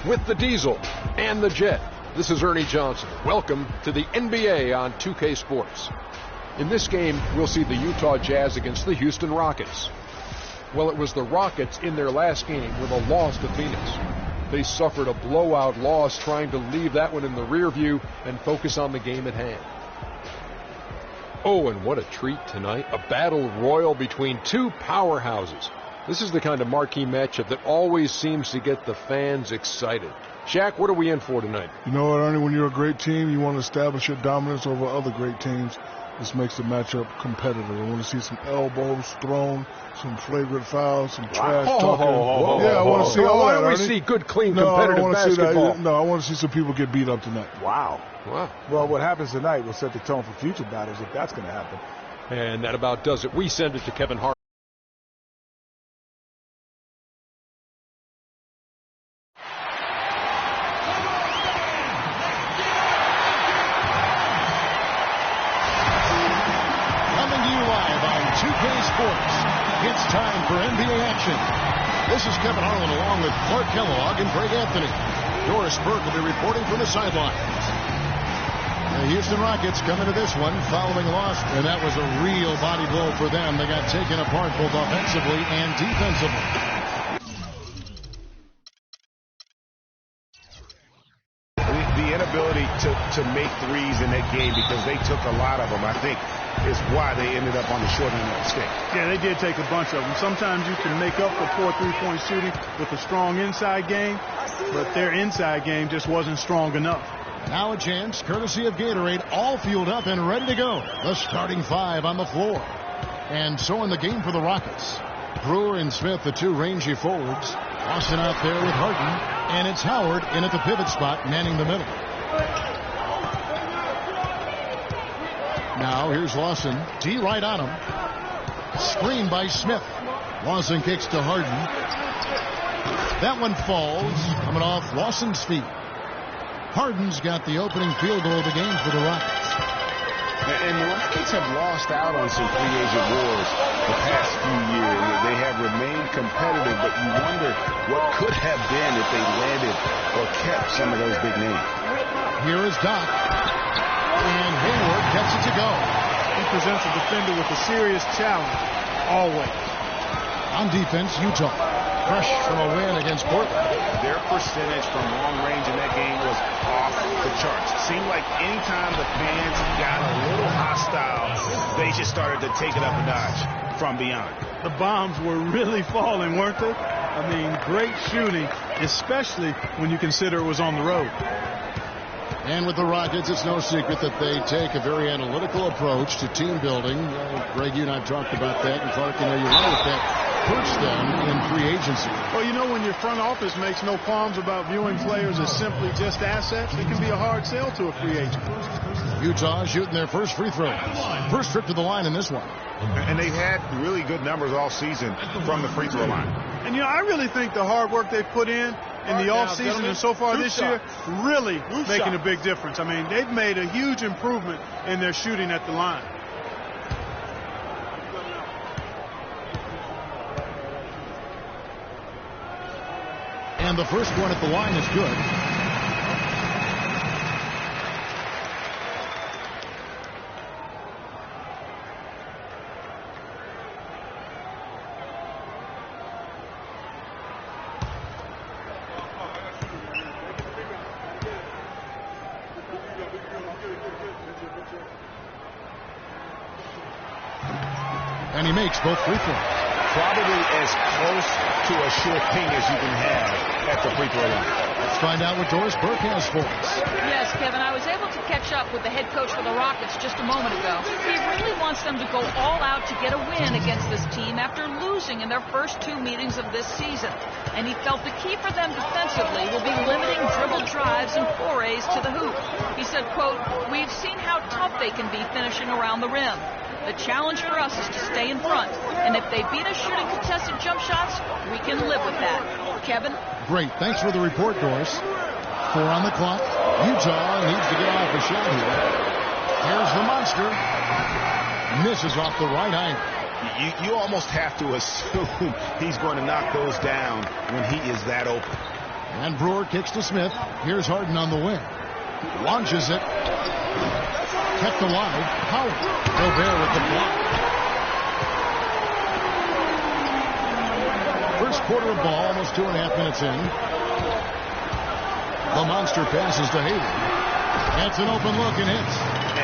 with the Diesel and the Jet. This is Ernie Johnson. Welcome to the NBA on 2K Sports. In this game, we'll see the Utah Jazz against the Houston Rockets. Well, it was the Rockets in their last game with a loss to Phoenix. They suffered a blowout loss, trying to leave that one in the rear view and focus on the game at hand. Oh, and what a treat tonight. A battle royal between two powerhouses. This is the kind of marquee matchup that always seems to get the fans excited. Shaq, what are we in for tonight? You know what, Ernie, when you're a great team, you want to establish your dominance over other great teams. This makes the matchup competitive. I want to see some elbows thrown, some flagrant fouls, some trash talking. I want to see all why that, don't we Ernie. see good, clean, competitive basketball? I want to see some people get beat up tonight. Wow. Well, what happens tonight will set the tone for future battles if that's going to happen. And that about does it. We send it to Kevin Hart. It's time for NBA action. This is Kevin Harlan along with Clark Kellogg and Greg Anthony. Doris Burke will be reporting from the sidelines. The Houston Rockets coming to this one following a loss, and that was a real body blow for them. They got taken apart both offensively and defensively. The inability to make threes in that game, because they took a lot of them, I think, is why they ended up on the short end of the stick. Yeah, they did take a bunch of them. Sometimes you can make up for poor three-point shooting with a strong inside game, but their inside game just wasn't strong enough. Now a chance, courtesy of Gatorade, all fueled up and ready to go. The starting five on the floor. And so in the game for the Rockets. Brewer and Smith, the two rangy forwards. Austin out there with Harden. And it's Howard in at the pivot spot, manning the middle. Now here's Lawson. D right on him. Screen by Smith. Lawson kicks to Harden. That one falls, coming off Lawson's feet. Harden's got the opening field goal of the game for the Rockets. And the Rockets have lost out on some free agent wars the past few years. They have remained competitive, but you wonder what could have been if they landed or kept some of those big names. Here is Doc. And Hayward gets it to go. He presents a defender with a serious challenge, always. On defense, Utah. Fresh from a win against Portland. Their percentage from long range in that game was off the charts. It seemed like anytime the fans got a little hostile, they just started to take it up a notch from beyond. The bombs were really falling, weren't they? I mean, great shooting, especially when you consider it was on the road. And with the Rockets, it's no secret that they take a very analytical approach to team building. Greg, you and I talked about that, and Clark, you're right with that. Hurts them in free agency. Well, you know, when your front office makes no qualms about viewing players as simply just assets, it can be a hard sell to a free agent. Utah shooting their first free throws. First trip to the line in this one. And they've had really good numbers all season from the free throw line. And, you know, I really think the hard work they put in the offseason and so far this year really making a big difference. I mean, they've made a huge improvement in their shooting at the line. And the first one at the line is good. And he makes both free throws. Probably as close to a sure thing as you can have at the free throw line. Let's find out what Doris Burke has for us. Yes, Kevin, I was able to catch up with the head coach for the Rockets just a moment ago. He really wants them to go all out to get a win against this team after losing in their first two meetings of this season. And he felt the key for them defensively will be limiting dribble drives and forays to the hoop. He said, quote, "We've seen how tough they can be finishing around the rim. The challenge for us is to stay in front. And if they beat us shooting contested jump shots, we can live with that." Kevin? Great. Thanks for the report, Doris. 4 on the clock. Utah needs to get off a shot here. Here's the monster. Misses off the right angle. You almost have to assume he's going to knock those down when he is that open. And Brewer kicks to Smith. Here's Harden on the wing. Launches it. Kept alive. Howard. Gobert with the block. First quarter of ball, almost 2.5 minutes in. The monster passes to Hayward. That's an open look and hits.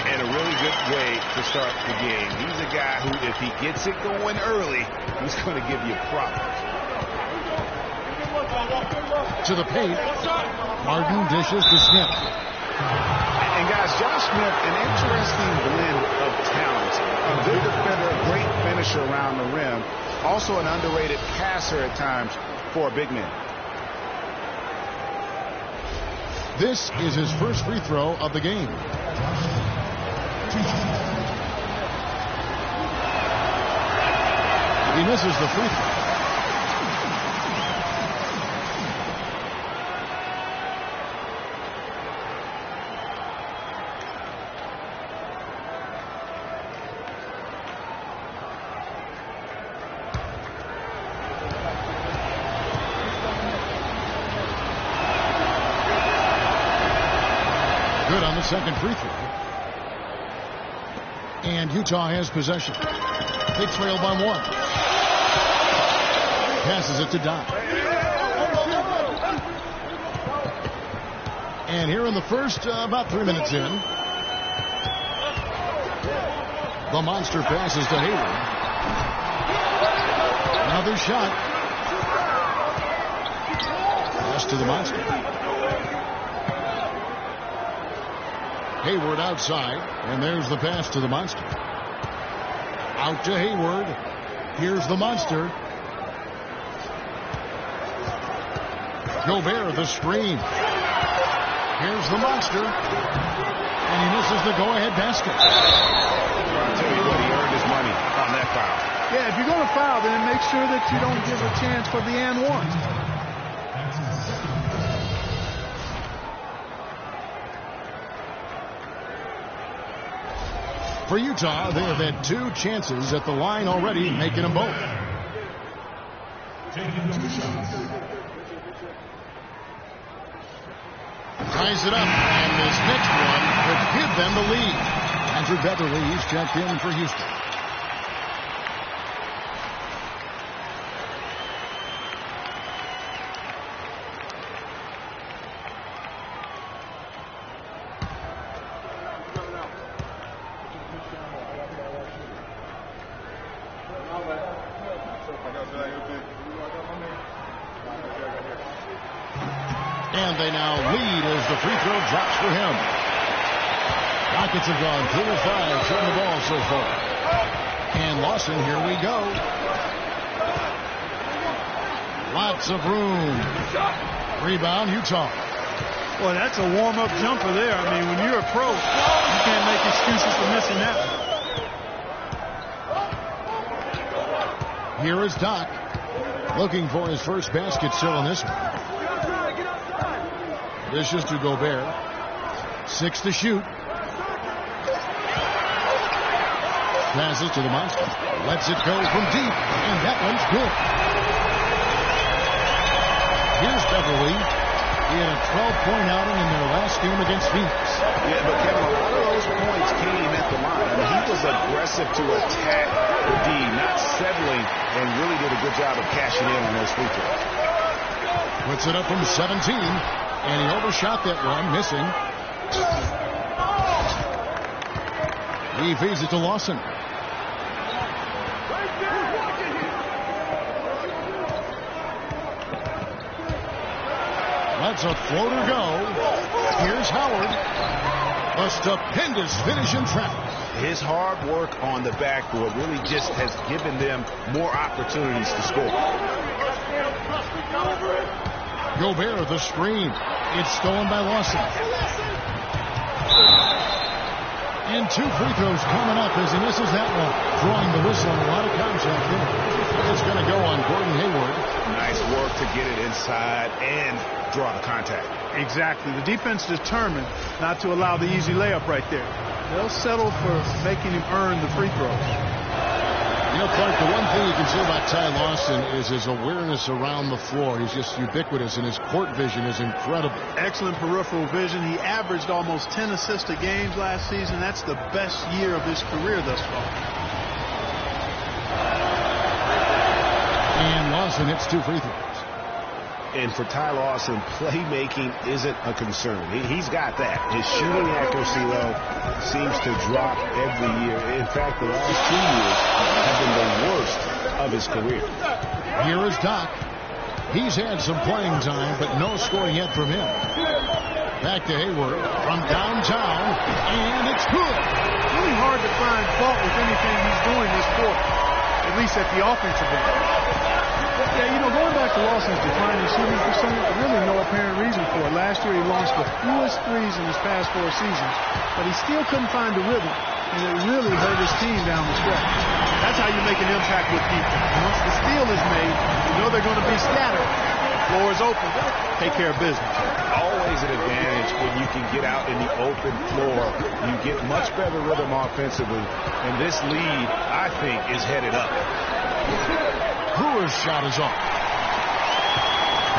And a really good way to start the game. He's a guy who, if he gets it going early, he's going to give you problems. To the paint. Harden dishes to Smith. And guys, Josh Smith, an interesting blend of talents. A good defender, a great finisher around the rim. Also an underrated passer at times for a big man. This is his first free throw of the game. He misses the free throw. Good on the second free throw. And Utah has possession. They trail by 1. Passes it to Doc. And here in the first, about 3 minutes in, the monster passes to Hayward. Another shot. Pass to the monster. Hayward outside, and there's the pass to the monster. Out to Hayward. Here's the monster. Gobert, the screen. Here's the monster. And he misses the go-ahead basket. I'll tell you what, he earned his money on that foul. Yeah, if you're going to foul, then make sure that you don't give a chance for the and one. For Utah, they have had 2 chances at the line already, making them both. Ties it up, and this next one would give them the lead. Andrew Beverly, he's checked in for Houston. And they now lead as the free throw drops for him. Rockets have gone 3 of 5 shooting the ball so far. And Lawson, here we go. Lots of room. Rebound, Utah. Boy, that's a warm-up jumper there. I mean, when you're a pro, you can't make excuses for missing that one. Here is Doc, looking for his first basket still in this one. Dishes to Gobert. 6 to shoot. Passes to the monster. Lets it go from deep, and that one's good. Here's Beverly. He had a 12-point outing in their last game against Phoenix. Yeah, but Kevin, a lot of those points came at the line. I mean, he was aggressive to attack the D, not settling, and really did a good job of cashing in on those free throws. Puts it up from 17, and he overshot that one, missing. He feeds it to Lawson. Lets a floater go. Here's Howard. A stupendous finish in traffic. His hard work on the backboard really just has given them more opportunities to score. Gobert, the screen. It's stolen by Lawson. And 2 free throws coming up as he misses that one. Drawing the whistle and a lot of contact there. It's going to go on Gordon Hayward. Nice work to get it inside and draw the contact. Exactly. The defense determined not to allow the easy layup right there. They'll settle for making him earn the free throws. You know, Clark, the one thing you can say about Ty Lawson is his awareness around the floor. He's just ubiquitous, and his court vision is incredible. Excellent peripheral vision. He averaged almost 10 assists a game last season. That's the best year of his career thus far. And Lawson hits 2 free throws. And for Ty Lawson, playmaking isn't a concern. He's got that. His shooting accuracy, though, seems to drop every year. In fact, the last 2 years have been the worst of his career. Here is Doc. He's had some playing time, but no scoring yet from him. Back to Hayward from downtown, and it's good. It's really hard to find fault with anything he's doing this quarter, at least at the offensive end. Yeah, you know, going back to Lawson's declining shooting percentage, really no apparent reason for it. Last year he launched the fewest threes in his past 4 seasons, but he still couldn't find the rhythm, and it really hurt his team down the stretch. That's how you make an impact with defense. Once the steal is made, you know they're going to be scattered. The floor is open. Take care of business. Always an advantage when you can get out in the open floor. You get much better rhythm offensively, and this lead, I think, is headed up. Brewer's shot is off.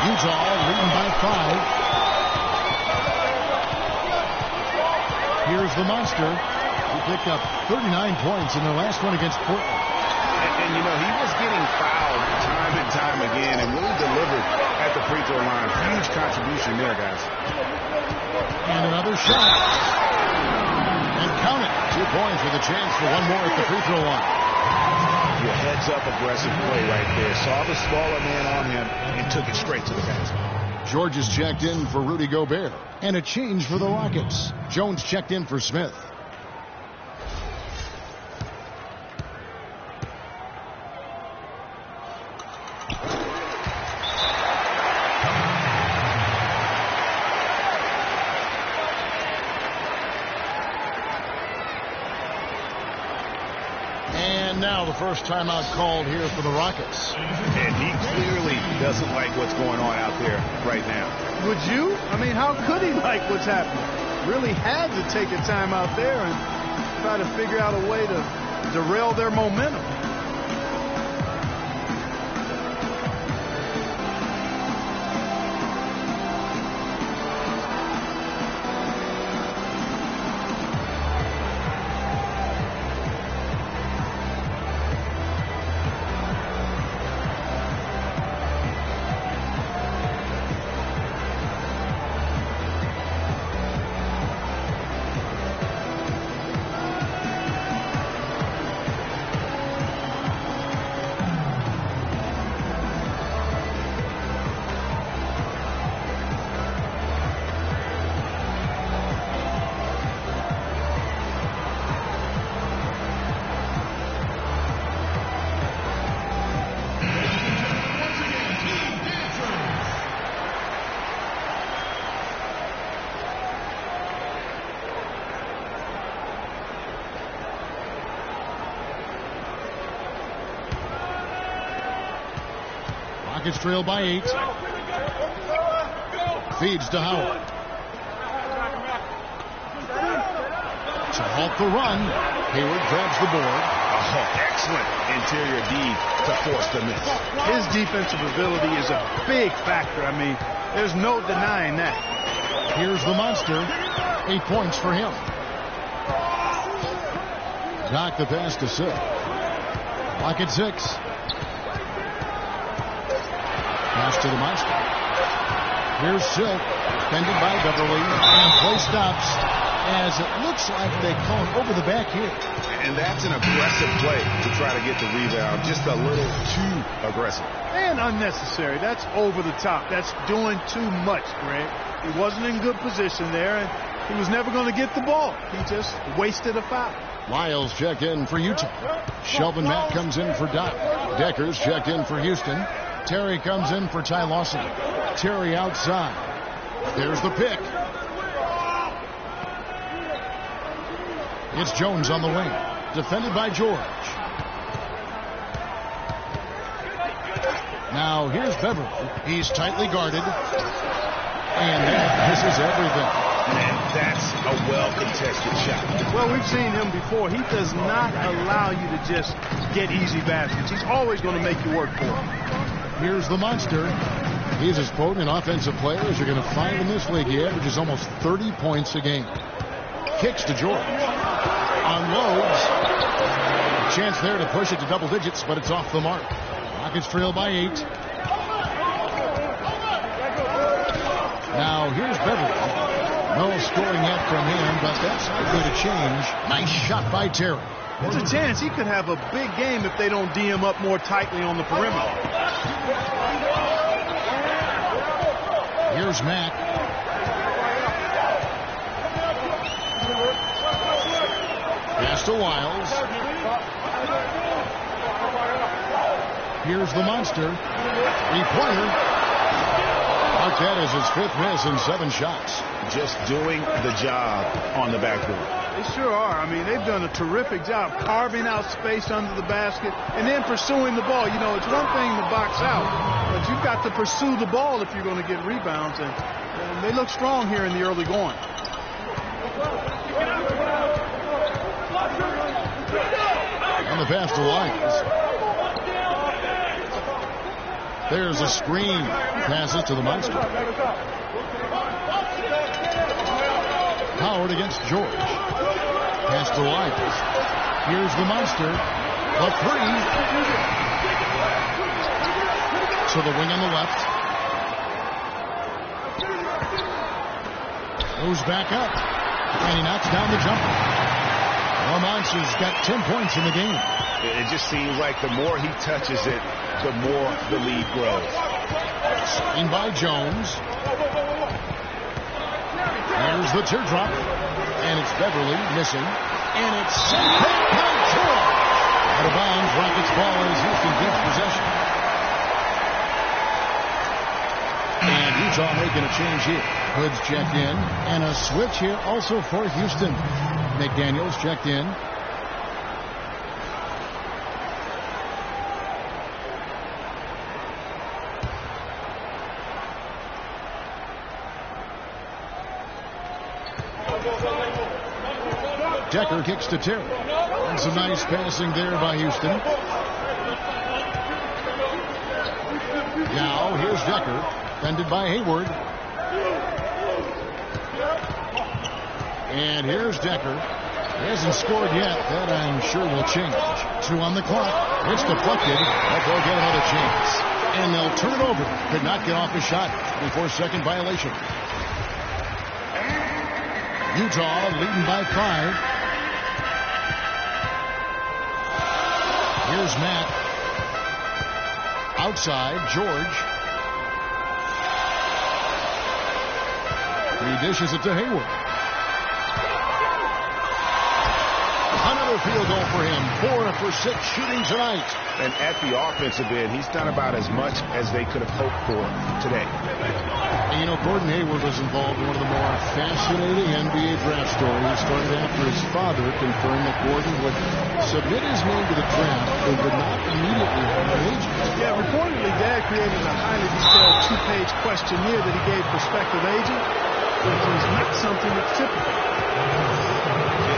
Utah leading by 5. Here's the monster. He picked up 39 points in their last one against Portland. And you know, he was getting fouled time and time again and really delivered at the free throw line. Huge contribution there, guys. And another shot. And count it. 2 points with a chance for one more at the free throw line. Your heads-up aggressive play right there. Saw the smaller man on him and took it straight to the basket. George is checked in for Rudy Gobert. And a change for the Rockets. Jones checked in for Smith. Now the first timeout called here for the Rockets. And he clearly doesn't like what's going on out there right now. Would you? I mean, how could he like what's happening? Really had to take a timeout there and try to figure out a way to derail their momentum. Rockets trail by 8. Feeds to Howard. To halt the run, Hayward grabs the board. Oh, excellent interior D to force the miss. His defensive ability is a big factor. I mean, there's no denying that. Here's the monster. 8 points for him. Doc the pass to Silk. Clock at 6. Pass to the monster. Here's Silk. Defended by Beverly. And play stops as it looks like they call him over the back here. And that's an aggressive play to try to get the rebound. Just a little too aggressive. And unnecessary. That's over the top. That's doing too much, Greg. He wasn't in good position there, and he was never going to get the ball. He just wasted a foul. Lyles checked in for Utah. Shelvin Mack comes in for Doc. Deckers checked in for Houston. Terry comes in for Ty Lawson. Terry outside. There's the pick. It's Jones on the wing. Defended by George. Now here's Beverly. He's tightly guarded. And that misses everything. And that's a well-contested shot. Well, we've seen him before. He does not allow you to just get easy baskets. He's always going to make you work for it. Here's the monster. He's as potent an offensive player as you're going to find in this league. He averages almost 30 points a game. Kicks to George. Unloads. Chance there to push it to double digits, but it's off the mark. Rockets trail by 8. Now here's Beverly. No scoring yet from him, but that's likely to change. Nice shot by Terry. There's a chance he could have a big game if they don't D him up more tightly on the perimeter. Here's Matt. Pass to Wiles. Here's the monster. Three-pointer. Marquette is his 5th miss in 7 shots. Just doing the job on the backboard. They sure are. I mean, they've done a terrific job carving out space under the basket and then pursuing the ball. You know, it's one thing to box out, but you've got to pursue the ball if you're going to get rebounds. And they look strong here in the early going. On the pass to Wiles. There's a screen. Passes to the monster. Howard against George. Pass to Wiles. Here's the monster. A 3. To the wing on the left. Goes back up. And he knocks down the jumper. Lamont has got 10 points in the game. It just seems like the more he touches it, the more the lead grows. Screen by Jones. There's the teardrop. And it's Beverly missing. And it's sent back by George. Out of bounds. Rockets ball as Houston gets possession. And Utah making a change here. Hood's checked in. And a switch here also for Houston. McDaniels checked in. Decker kicks to Terry. And some nice passing there by Houston. Now here's Decker. Fended by Hayward. And here's Decker. He hasn't scored yet. That I'm sure will change. 2 on the clock. It's deflected. But they'll get another chance. And they'll turn it over. Could not get off the shot before second violation. Utah leading by 5. Here's Matt. Outside, George. He dishes it to Hayward. Another field goal for him. 4 for 6 shooting tonight. And at the offensive end, he's done about as much as they could have hoped for today. And, you know, Gordon Hayward was involved in one of the more fascinating NBA draft stories. Started after his father confirmed that Gordon would submit his name to the draft and would not immediately have an agent. Yeah, reportedly, Dad created a highly detailed 2-page questionnaire that he gave prospective agent, which is not something that's typical.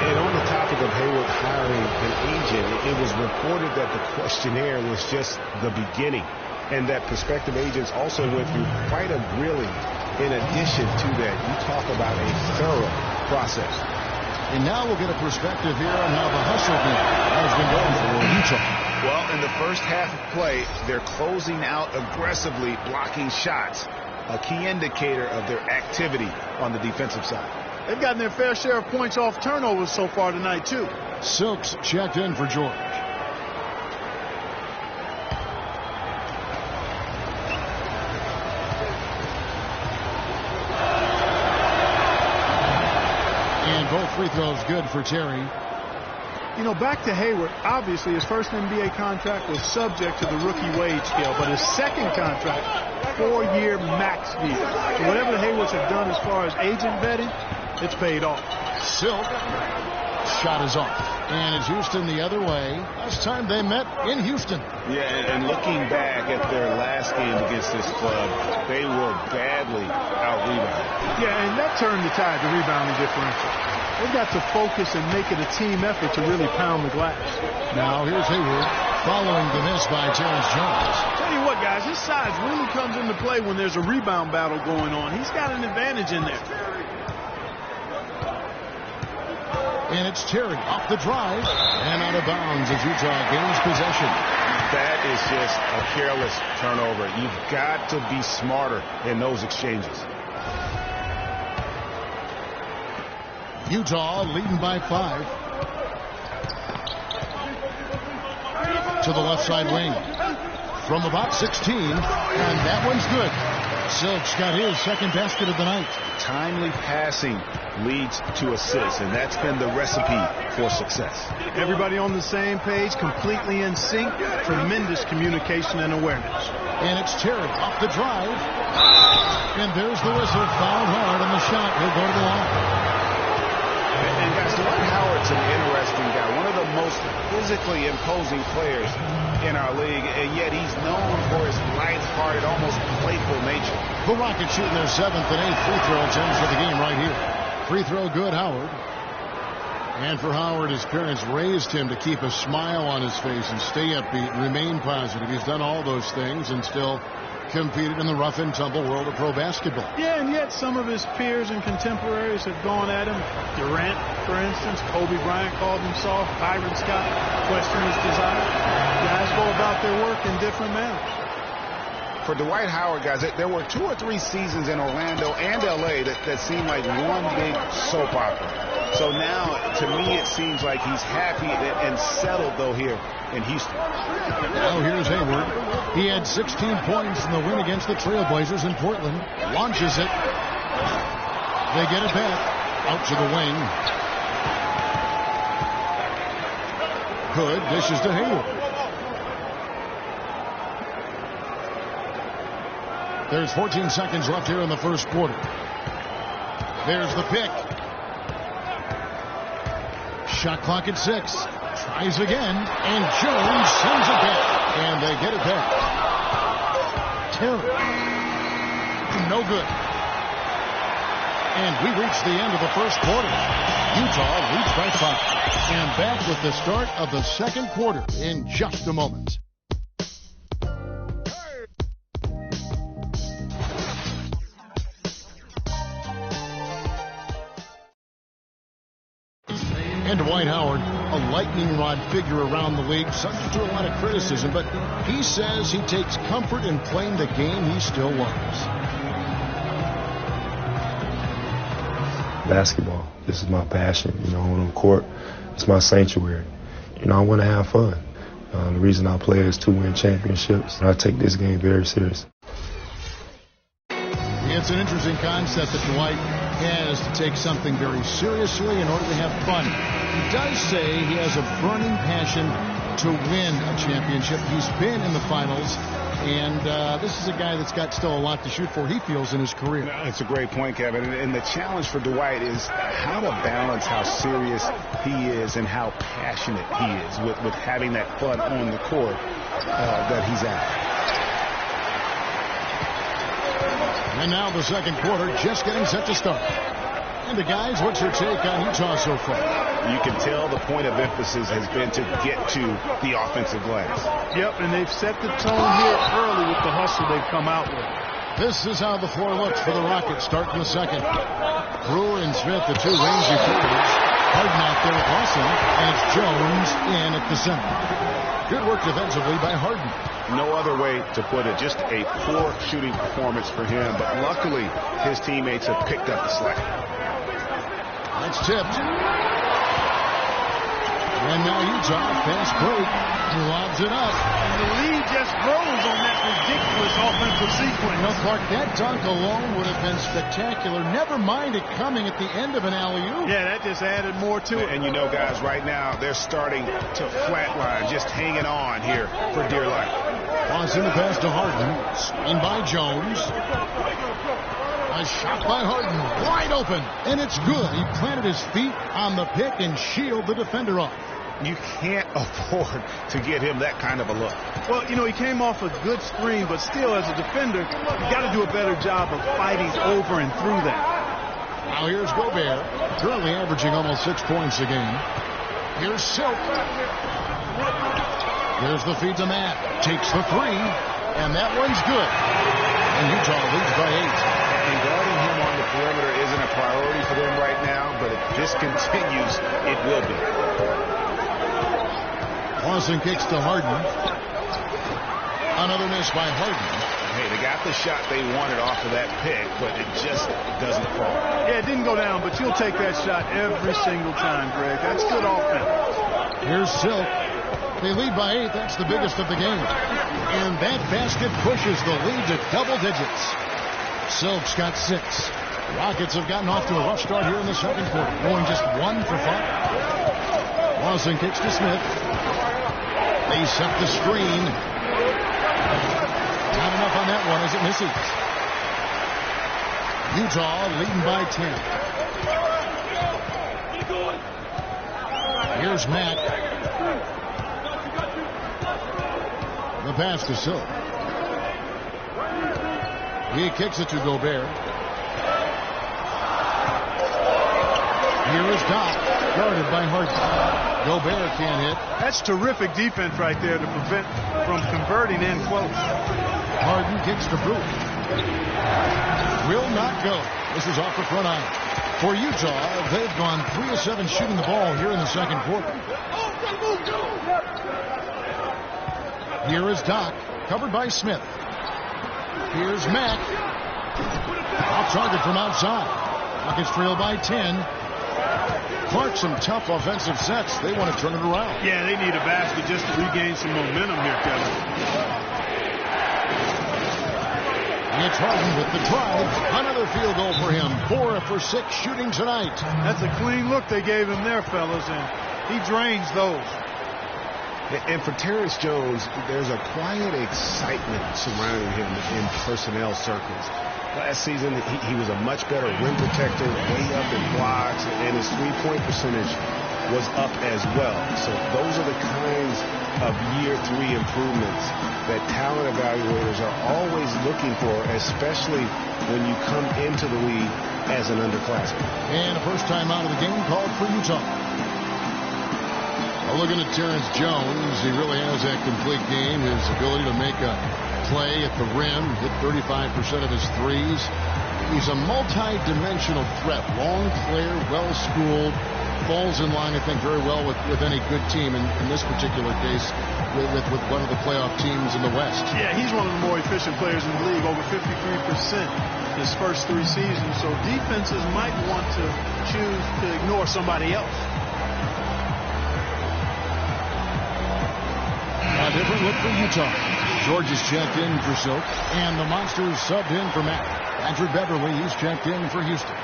And on the topic of Hayward hiring an agent, it was reported that the questionnaire was just the beginning and that prospective agents also went through quite a grilling in addition to that. You talk about a thorough process. And now we'll get a perspective here on how the hustle game has been going for Utah. Well, in the first half of play, they're closing out aggressively, blocking shots, a key indicator of their activity on the defensive side. They've gotten their fair share of points off turnovers so far tonight, too. Silks checked in for George. And both free throws good for Terry. You know, back to Hayward, obviously his first NBA contract was subject to the rookie wage scale, but his second contract, 4-year max deal. So whatever the Haywards have done as far as agent vetting, it's paid off. Silk. Shot is off. And it's Houston the other way. Last time they met in Houston. Yeah, and looking back at their last game against this club, they were badly out-rebounded. Yeah, and that turned the tide, the rebounding differential. They've got to focus and make it a team effort to really pound the glass. Now here's Hayward following the miss by Terrence Jones. Tell you what, guys, his size really comes into play when there's a rebound battle going on. He's got an advantage in there. And it's Terry off the drive and out of bounds as Utah gains possession. That is just a careless turnover. You've got to be smarter in those exchanges. Utah leading by 5. To the left side wing. From about 16. And that one's good. Silk's got his second basket of the night. Timely passing leads to assists, and that's been the recipe for success. Everybody on the same page, completely in sync, tremendous communication and awareness. And it's Terry off the drive. And there's the whistle. Fouled hard on the shot. He'll go to the line. And guys, Dwight Howard's an interesting guy, one of the most physically imposing players in our league, and yet he's known for his light-hearted, almost playful nature. The Rockets shooting their 7th and 8th free throw attempts for the game right here. Free throw good, Howard. And for Howard, his parents raised him to keep a smile on his face and stay upbeat and remain positive. He's done all those things and still competed in the rough and tumble world of pro basketball. Yeah, and yet some of his peers and contemporaries have gone at him. Durant, for instance, Kobe Bryant called him soft. Byron Scott questioned his desire. Guys go about their work in different manners. For Dwight Howard, guys, there were 2 or 3 seasons in Orlando and L.A. that seemed like one big soap opera. So now, to me, it seems like he's happy and settled, though, here in Houston. Now here's Hayward. He had 16 points in the win against the Trailblazers in Portland. Launches it. They get it back. Out to the wing. Good. Dishes to Hayward. There's 14 seconds left here in the first quarter. There's the pick. Shot clock at 6. Tries again. And Jones sends it back. And they get it back. Terry. No good. And we reach the end of the first quarter. Utah leads by 5. And back with the start of the second quarter in just a moment. And Dwight Howard, a lightning rod figure around the league, subject to a lot of criticism, but he says he takes comfort in playing the game he still loves. Basketball, this is my passion. You know, on the court, it's my sanctuary. You know, I want to have fun. The reason I play is to win championships, and I take this game very serious. It's an interesting concept that Dwight has to take something very seriously in order to have fun. He does say he has a burning passion to win a championship. He's been in the finals, and this is a guy that's got still a lot to shoot for, he feels, in his career. That's a great point, Kevin. And the challenge for Dwight is how to balance how serious he is and how passionate he is with having that fun on the court that he's at. And now the second quarter just getting set to start. And the guys, what's your take on Utah so far? You can tell the point of emphasis has been to get to the offensive glass. Yep, and they've set the tone here early with the hustle they've come out with. This is how the floor looks for the Rockets starting the second. Brewer and Smith, the two rangy forwards. Harden out there with Austin, and it's Jones in at the center. Good work defensively by Harden. No other way to put it. Just a poor shooting performance for him, but luckily his teammates have picked up the slack. That's tipped. And now Utah, fast break, lobs it up. And the lead just grows on that ridiculous offensive sequence. You know, Clark, that dunk alone would have been spectacular. Never mind it coming at the end of an alley-oop. Yeah, that just added more to it. And you know, guys, right now they're starting to flatline, just hanging on here for dear life. Austin the pass to Harden. Screened by Jones. A shot by Harden. Wide open. And it's good. He planted his feet on the pick and shielded the defender off. You can't afford to get him that kind of a look. Well, you know, he came off a good screen, but still, as a defender, you got to do a better job of fighting over and through that. Now here's Gobert, currently averaging almost 6 points a game. Here's Silk. There's the feed to Matt. Takes the three, and that one's good. And Utah leads by 8. And guarding him on the perimeter isn't a priority for them right now, but if this continues, it will be. Lawson kicks to Harden. Another miss by Harden. Hey, they got the shot they wanted off of that pick, but it just doesn't fall. Yeah, it didn't go down, but you'll take that shot every single time, Greg. That's good offense. Here's Silk. They lead by 8. That's the biggest of the game. And that basket pushes the lead to double digits. Silk's got 6. Rockets have gotten off to a rough start here in the second quarter, going just 1 for 5. Lawson kicks to Smith. They set the screen. Not enough on that one as it misses. Utah leading by 10. Here's Matt. The pass to Silk. He kicks it to Gobert. Here is Doc, guarded by Harden. Gobert can't hit. That's terrific defense right there to prevent from converting in close. Harden kicks to Brewer. Will not go. This is off the front iron. For Utah, they've gone 3 of 7 shooting the ball here in the second quarter. Here is Doc, covered by Smith. Here's Mack. Off target from outside. Rockets trail by 10. Clark, some tough offensive sets. They want to turn it around. Yeah, they need a basket just to regain some momentum here, Kevin. It's Harden with the drive. Another field goal for him. 4 for 6 shooting tonight. That's a clean look they gave him there, fellas, and he drains those. And for Terrence Jones, there's a quiet excitement surrounding him in personnel circles. Last season, he was a much better rim protector, way up in blocks, and his three-point percentage was up as well. So those are the kinds of year 3 improvements that talent evaluators are always looking for, especially when you come into the league as an underclassman. And a first time out of the game called for Utah. Well, looking at Terrence Jones, he really has that complete game. His ability to make a play at the rim, hit 35% of his threes. He's a multi-dimensional threat. Long player, well-schooled, falls in line, I think, very well with any good team. In this particular case, with one of the playoff teams in the West. Yeah, he's one of the more efficient players in the league, over 53% his first 3 seasons. So defenses might want to choose to ignore somebody else. A different look for Utah. George is checked in for Silk, and the Monsters subbed in for Matt. Andrew Beverly, he's checked in for Houston.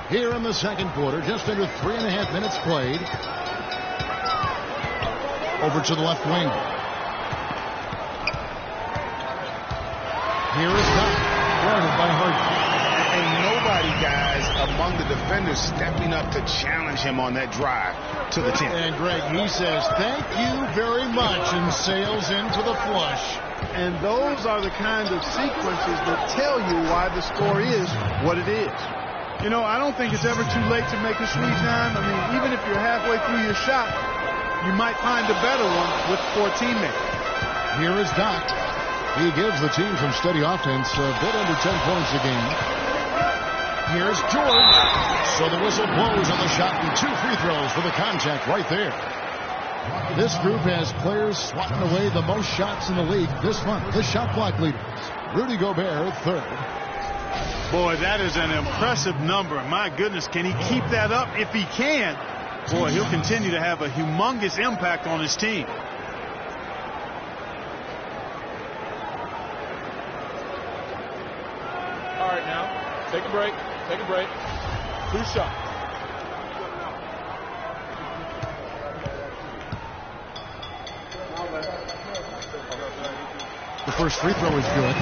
Here in the second quarter, just under 3.5 minutes played. Over to the left wing. Here is Doc, guarded by Harden. And nobody, guys, among the defenders stepping up to challenge him on that drive to the 10. And Greg, he says, thank you very much, and sails in for the flush. And those are the kind of sequences that tell you why the score is what it is. You know, I don't think it's ever too late to make a sweet time. I mean, even if you're halfway through your shot, you might find a better one for a teammate. Here is Doc. He gives the team some steady offense, a bit under 10 points a game. Here's George. So the whistle blows on the shot and 2 free throws for the contact right there. This group has players swatting away the most shots in the league this month. The shot clock leaders. Rudy Gobert, 3rd. Boy, that is an impressive number. My goodness, can he keep that up? If he can, boy, he'll continue to have a humongous impact on his team. All right, now, take a break. Take a break. 2 shots. The first free throw is good.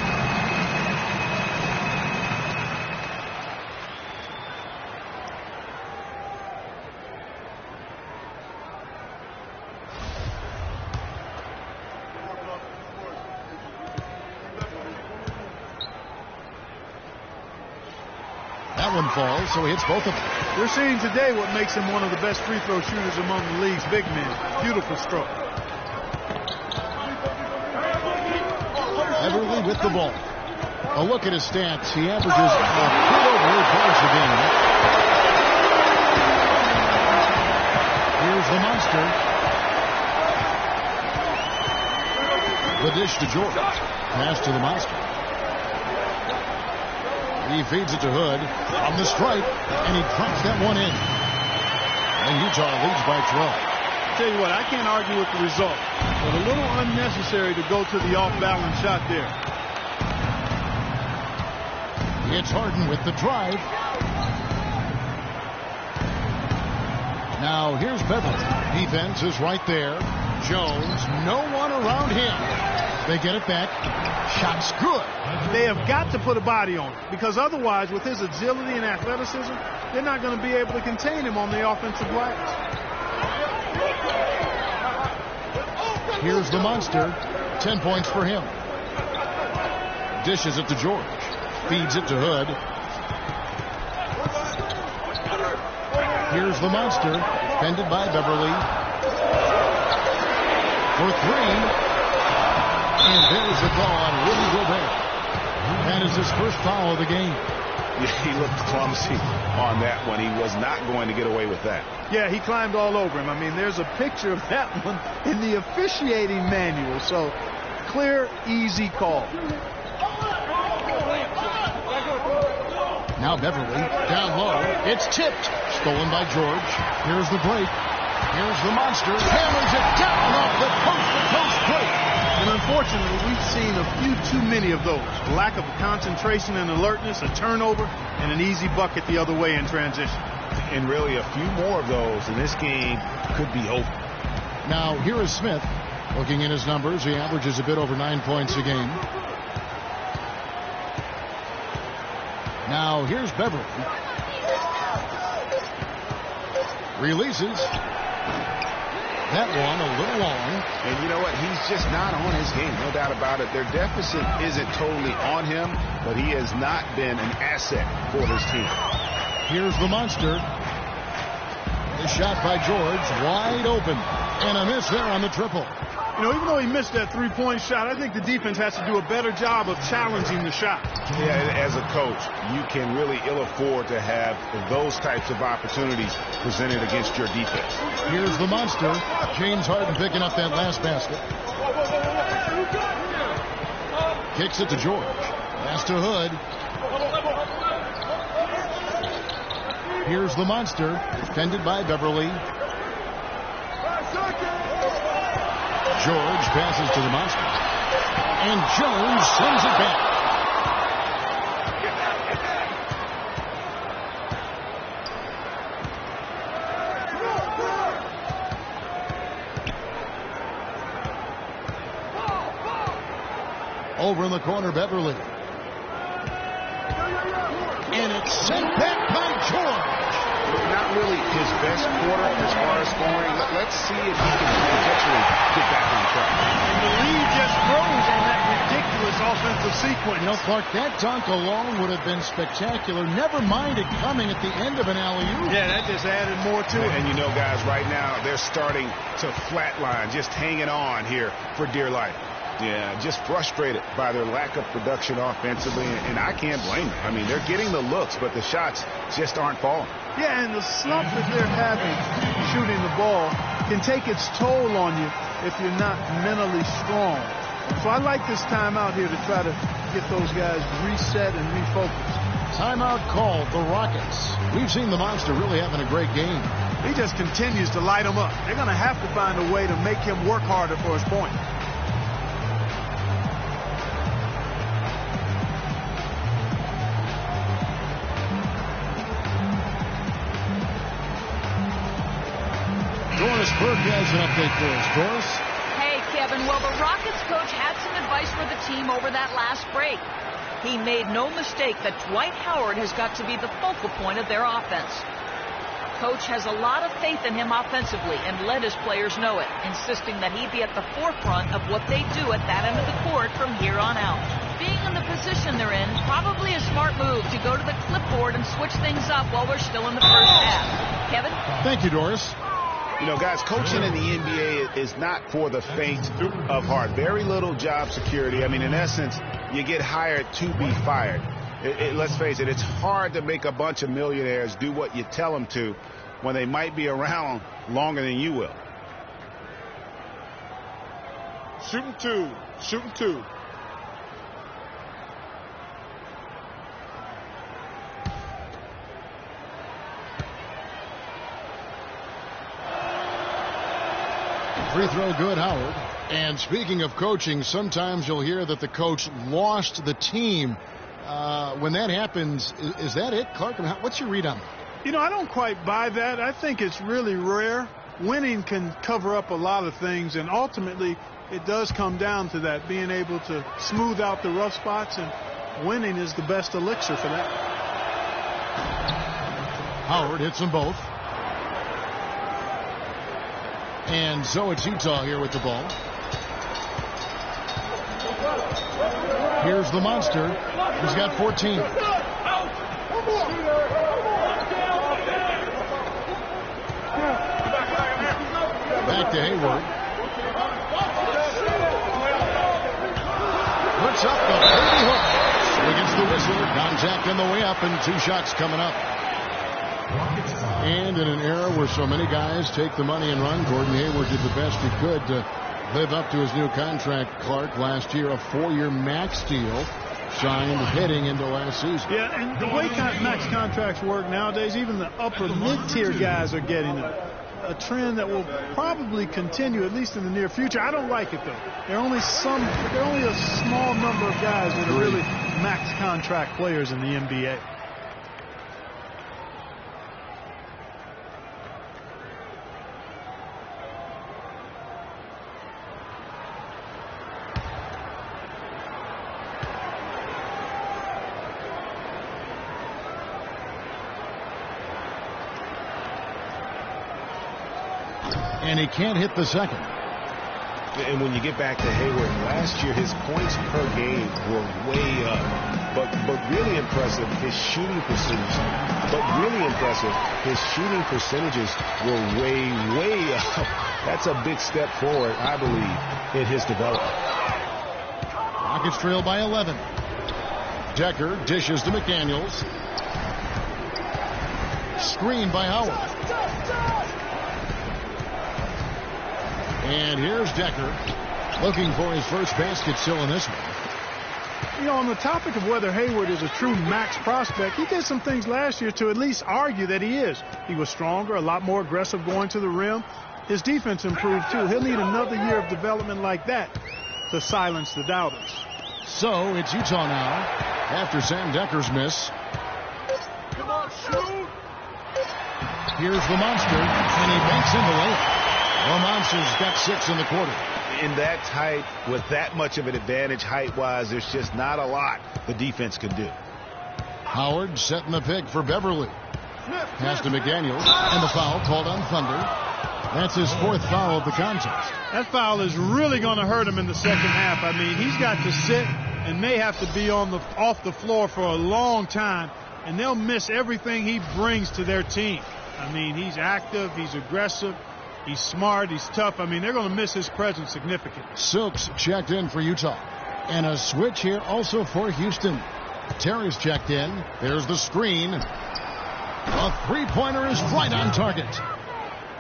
That one falls, so he hits both of them. We're seeing today what makes him one of the best free throw shooters among the league's big men. Beautiful stroke. Beverly with the ball. A look at his stats. He averages a bit over 8 points a game. Here's the monster. The dish to George. Pass to the monster. He feeds it to Hood on the stripe, and he drops that one in. And Utah leads by 12. Tell you what, I can't argue with the result, but a little unnecessary to go to the off-balance shot there. It's Harden with the drive. Now here's Beverly. Defense is right there. Jones, no one around him. They get it back. Shot's good. They have got to put a body on it, because otherwise, with his agility and athleticism, they're not going to be able to contain him on the offensive glass. Here's the monster. 10 points for him. Dishes it to George. Feeds it to Hood. Here's the monster. Defended by Beverly. For three. And there's a call on Rudy Gobert. That is his first foul of the game. He looked clumsy on that one. He was not going to get away with that. Yeah, he climbed all over him. I mean, there's a picture of that one in the officiating manual. So, clear, easy call. Now Beverly down low. It's tipped. Stolen by George. Here's the break. Here's the monster. Hammers it down off the post-to-post break. And unfortunately, we've seen a few too many of those. Lack of concentration and alertness, a turnover, and an easy bucket the other way in transition. And really, a few more of those, and this game could be over. Now, here is Smith. Looking at his numbers, he averages a bit over 9 points a game. Now, here's Beverly. Releases. That one a little long. And you know what? He's just not on his game. No doubt about it. Their deficit isn't totally on him, but he has not been an asset for his team. Here's the monster. The shot by George. Wide open. And a miss there on the triple. You know, even though he missed that three-point shot, I think the defense has to do a better job of challenging the shot. Yeah, as a coach, you can really ill afford to have those types of opportunities presented against your defense. Here's the monster. James Harden picking up that last basket. Kicks it to George. Pass to Hood. Here's the monster. Defended by Beverly. George passes to the monster. And Jones sends it back. Over in the corner, Beverly. And it's sent back by George. Not really his best quarter as far as scoring. Let's see if he can potentially get back on track. And the lead just grows on that ridiculous offensive sequence. You know, Clark, that dunk alone would have been spectacular. Never mind it coming at the end of an alley-oop. Yeah, that just added more to it. And you know, guys, right now they're starting to flatline, just hanging on here for dear life. Yeah, just frustrated by their lack of production offensively, and I can't blame them. I mean, they're getting the looks, but the shots just aren't falling. Yeah, and the slump that they're having shooting the ball can take its toll on you if you're not mentally strong. So I like this timeout here to try to get those guys reset and refocused. Timeout called, the Rockets. We've seen the monster really having a great game. He just continues to light them up. They're going to have to find a way to make him work harder for his point. Doris Burke has an update for us. Doris? Hey, Kevin. Well, the Rockets coach had some advice for the team over that last break. He made no mistake that Dwight Howard has got to be the focal point of their offense. Coach has a lot of faith in him offensively and let his players know it, insisting that he be at the forefront of what they do at that end of the court from here on out. Being in the the position they're in, probably a smart move to go to the clipboard and switch things up while we're still in the first half. Kevin? Thank you, Doris. You know, guys, coaching in the NBA is not for the faint of heart. Very little job security. I mean, in essence, you get hired to be fired. Let's face it, it's hard to make a bunch of millionaires do what you tell them to when they might be around longer than you will. Shooting two. Shooting two. Free throw good, Howard. And speaking of coaching, sometimes you'll hear that the coach lost the team. When that happens, is that it, Clark? What's your read on that? You know, I don't quite buy that. I think it's really rare. Winning can cover up a lot of things, and ultimately it does come down to that, being able to smooth out the rough spots, and winning is the best elixir for that. Howard hits them both. And so it's Utah here with the ball. Here's the monster. He's got 14. Back to Hayward. Puts up the baby hook. Against the whistle. Contact on the way up, and 2 shots coming up. And in an era where so many guys take the money and run, Gordon Hayward did the best he could to live up to his new contract. Clark, last year, a 4-year max deal signed heading into last season. Yeah, and the way max contracts work nowadays, even the upper mid-tier guys are getting them. A trend that will probably continue, at least in the near future. I don't like it, though. There are only a small number of guys that are really max contract players in the NBA. And he can't hit the second. And when you get back to Hayward, last year his points per game were way up. But really impressive, his shooting percentage. His shooting percentages were way up. That's a big step forward, I believe, in his development. Rockets trail by 11. Decker dishes to McDaniels. Screen by Howard. And here's Decker looking for his first basket still in this one. You know, on the topic of whether Hayward is a true max prospect, he did some things last year to at least argue that he is. He was stronger, a lot more aggressive going to the rim. His defense improved, too. He'll need another year of development like that to silence the doubters. So it's Utah now after Sam Decker's miss. Come on, shoot. Here's the monster, and he banks in the layup. The Monster's got 6 in the quarter. In that tight, with that much of an advantage height-wise, there's just not a lot the defense can do. Howard setting the pick for Beverly. Pass to McDaniels, and the foul called on Thunder. That's his 4th foul of the contest. That foul is really going to hurt him in the second half. I mean, he's got to sit and may have to be off the floor for a long time, and they'll miss everything he brings to their team. I mean, he's active, he's aggressive. He's smart. He's tough. I mean, they're going to miss his presence significantly. Silks checked in for Utah. And a switch here also for Houston. Terry's checked in. There's the screen. A three-pointer is right on target.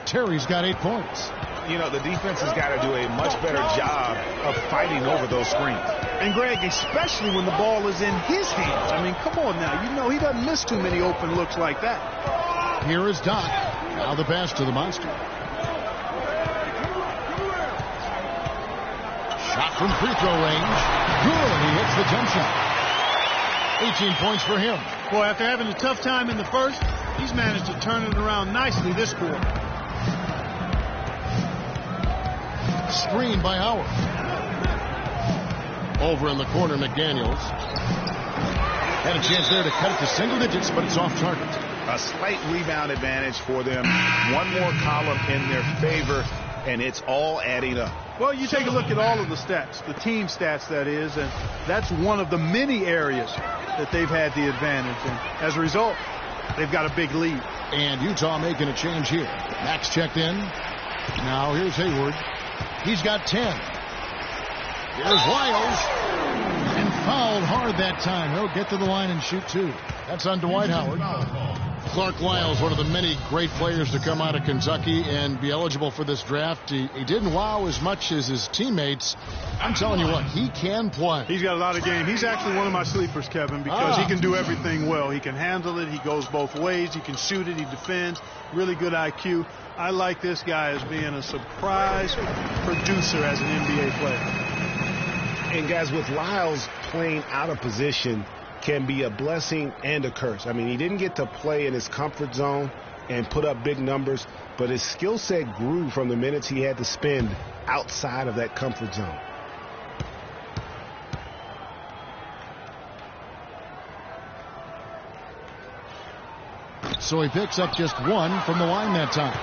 Terry's got 8 points. You know, the defense has got to do a much better job of fighting over those screens. And, Greg, especially when the ball is in his hands. I mean, come on now. You know he doesn't miss too many open looks like that. Here is Doc. Now the pass to the monster. Shot from free throw range. Good. He hits the jump shot. 18 points for him. Boy, after having a tough time in the first, he's managed to turn it around nicely this quarter. Screen by Howard. Over in the corner, McDaniels. Had a chance there to cut it to single digits, but it's off target. A slight rebound advantage for them. One more column in their favor. and it's all adding up. Well, you take a look at all of the stats, the team stats, that is, and that's one of the many areas that they've had the advantage. And as a result, they've got a big lead. And Utah making a change here. Max checked in. Now here's Hayward. He's got 10. Here's Lyles. And fouled hard that time. He'll get to the line and shoot 2. That's on Dwight Howard. Clark Lyles, one of the many great players to come out of Kentucky and be eligible for this draft. He didn't wow as much as his teammates. I'm telling you what, he can play. He's got a lot of game. He's actually one of my sleepers, Kevin, because he can do everything well. He can handle it. He goes both ways. He can shoot it. He defends. Really good IQ. I like this guy as being a surprise producer as an NBA player. And guys, with Lyles playing out of position can be a blessing and a curse. I mean, he didn't get to play in his comfort zone and put up big numbers, but his skill set grew from the minutes he had to spend outside of that comfort zone. So he picks up just 1 from the line that time.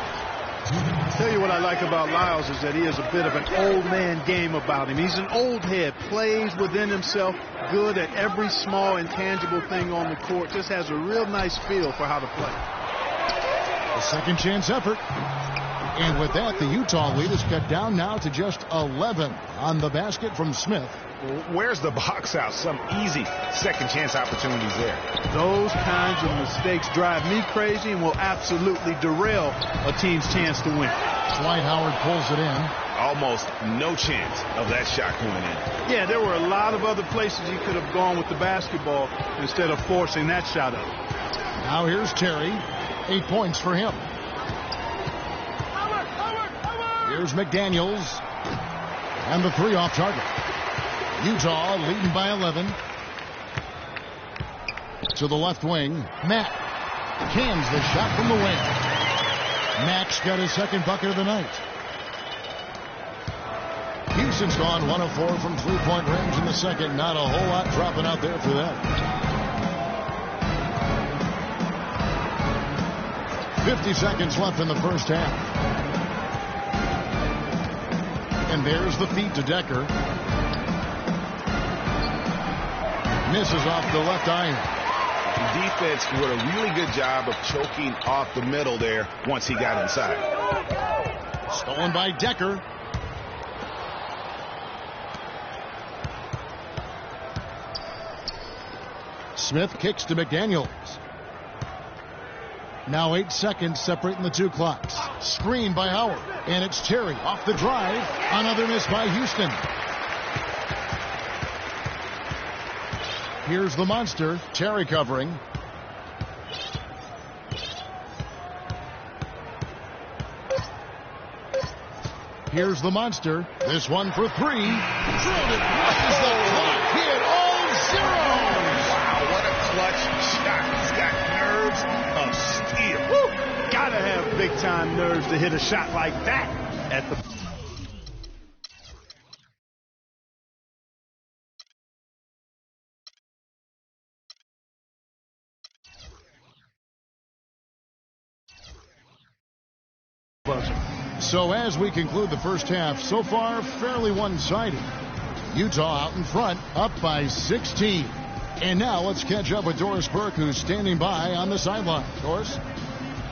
I'll tell you what I like about Lyles is that he has a bit of an old man game about him. He's an old head, plays within himself, good at every small intangible thing on the court, just has a real nice feel for how to play. A second chance effort. And with that, the Utah lead is cut down now to just 11 on the basket from Smith. Where's the box out? Some easy second chance opportunities there. Those kinds of mistakes drive me crazy and will absolutely derail a team's chance to win. Dwight Howard pulls it in. Almost no chance of that shot going in. Yeah, there were a lot of other places he could have gone with the basketball instead of forcing that shot up. Now here's Terry. 8 points for him. Here's McDaniels. And the 3 off target. Utah leading by 11. To the left wing. Matt cans the shot from the wing. Matt's got his second bucket of the night. Houston's gone 1 of 4 from 3-point range in the second. Not a whole lot dropping out there for them. 50 seconds left in the first half. And there's the feed to Decker. Misses off the left iron. The defense did a really good job of choking off the middle there once he got inside. Stolen by Decker. Smith kicks to McDaniels. Now 8 seconds separating the 2 clocks. Screen by Howard. And it's Terry off the drive. Another miss by Houston. Here's the monster. Terry covering. Here's the monster. This one for 3. Drilled it. What is the clock? He had all zeros. Wow, what a clutch shot. He's got nerves of steel. Woo. Gotta have big-time nerves to hit a shot like that at the... So as we conclude the first half, so far fairly one-sided. Utah out in front, up by 16. And now let's catch up with Doris Burke, who's standing by on the sideline. Doris?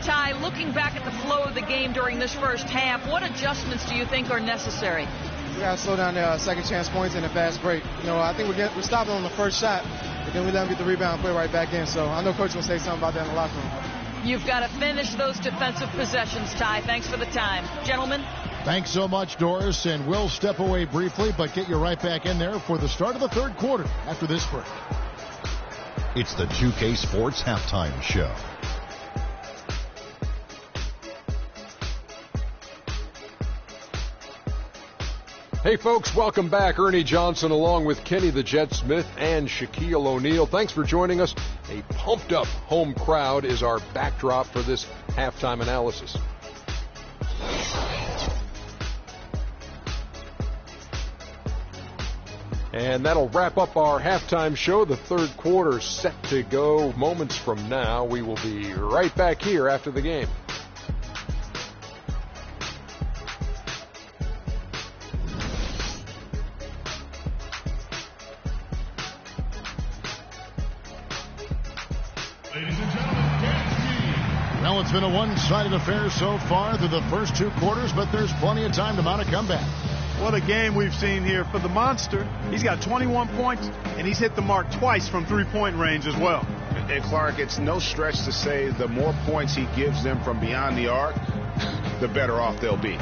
Ty, looking back at the flow of the game during this first half, what adjustments do you think are necessary? We got to slow down the second chance points and a fast break. You know, I think we're stopping on the first shot, but then we let them get the rebound and play right back in. So I know Coach will say something about that in the locker room. You've got to finish those defensive possessions, Ty. Thanks for the time. Gentlemen? Thanks so much, Doris. And we'll step away briefly, but get you right back in there for the start of the third quarter after this break. It's the 2K Sports Halftime Show. Hey, folks, welcome back. Ernie Johnson along with Kenny the Jet Smith and Shaquille O'Neal. Thanks for joining us. A pumped-up home crowd is our backdrop for this halftime analysis. And that'll wrap up our halftime show. The third quarter set to go moments from now. We will be right back here after the game. Well, it's been a one-sided affair so far through the first 2 quarters, but there's plenty of time to mount a comeback. What a game we've seen here for the Monster. He's got 21 points, and he's hit the mark twice from three-point range as well. And Clark, it's no stretch to say the more points he gives them from beyond the arc, the better off they'll be.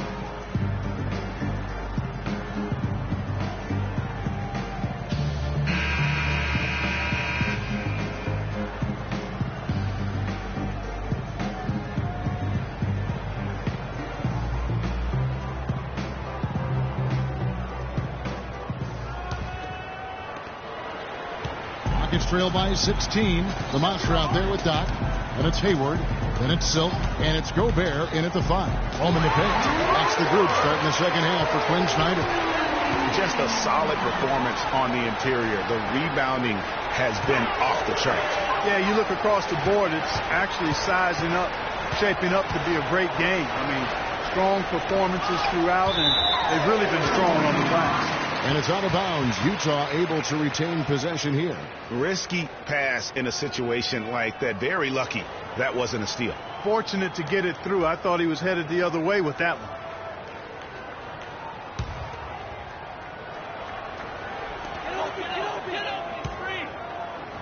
Trail by 16. The Monster out there with Doc. And it's Hayward. Then it's Silk. And it's Gobert in at the 5. Home in the paint. That's the group starting the second half for Quinn Snyder. Just a solid performance on the interior. The rebounding has been off the charts. Yeah, you look across the board, it's actually sizing up, shaping up to be a great game. I mean, strong performances throughout, and they've really been strong on the glass. And it's out of bounds. Utah able to retain possession here. Risky pass in a situation like that. Very lucky that wasn't a steal. Fortunate to get it through. I thought he was headed the other way with that one.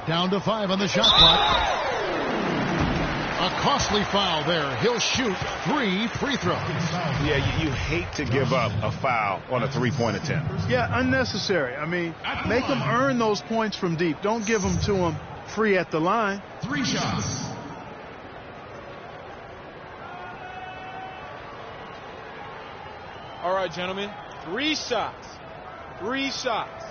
Down to 5 on the shot clock. A costly foul there. He'll shoot 3 free throws. Yeah, you hate to give up a foul on a three-point attempt. Yeah, unnecessary. I mean, make them earn those points from deep. Don't give them to them free at the line. 3 shots. All right, gentlemen. 3 shots. 3 shots.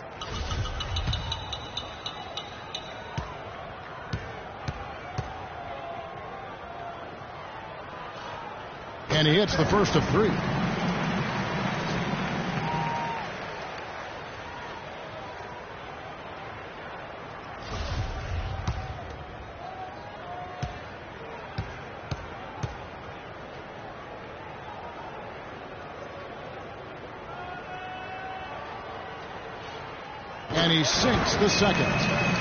And he hits the first of 3. And he sinks the second.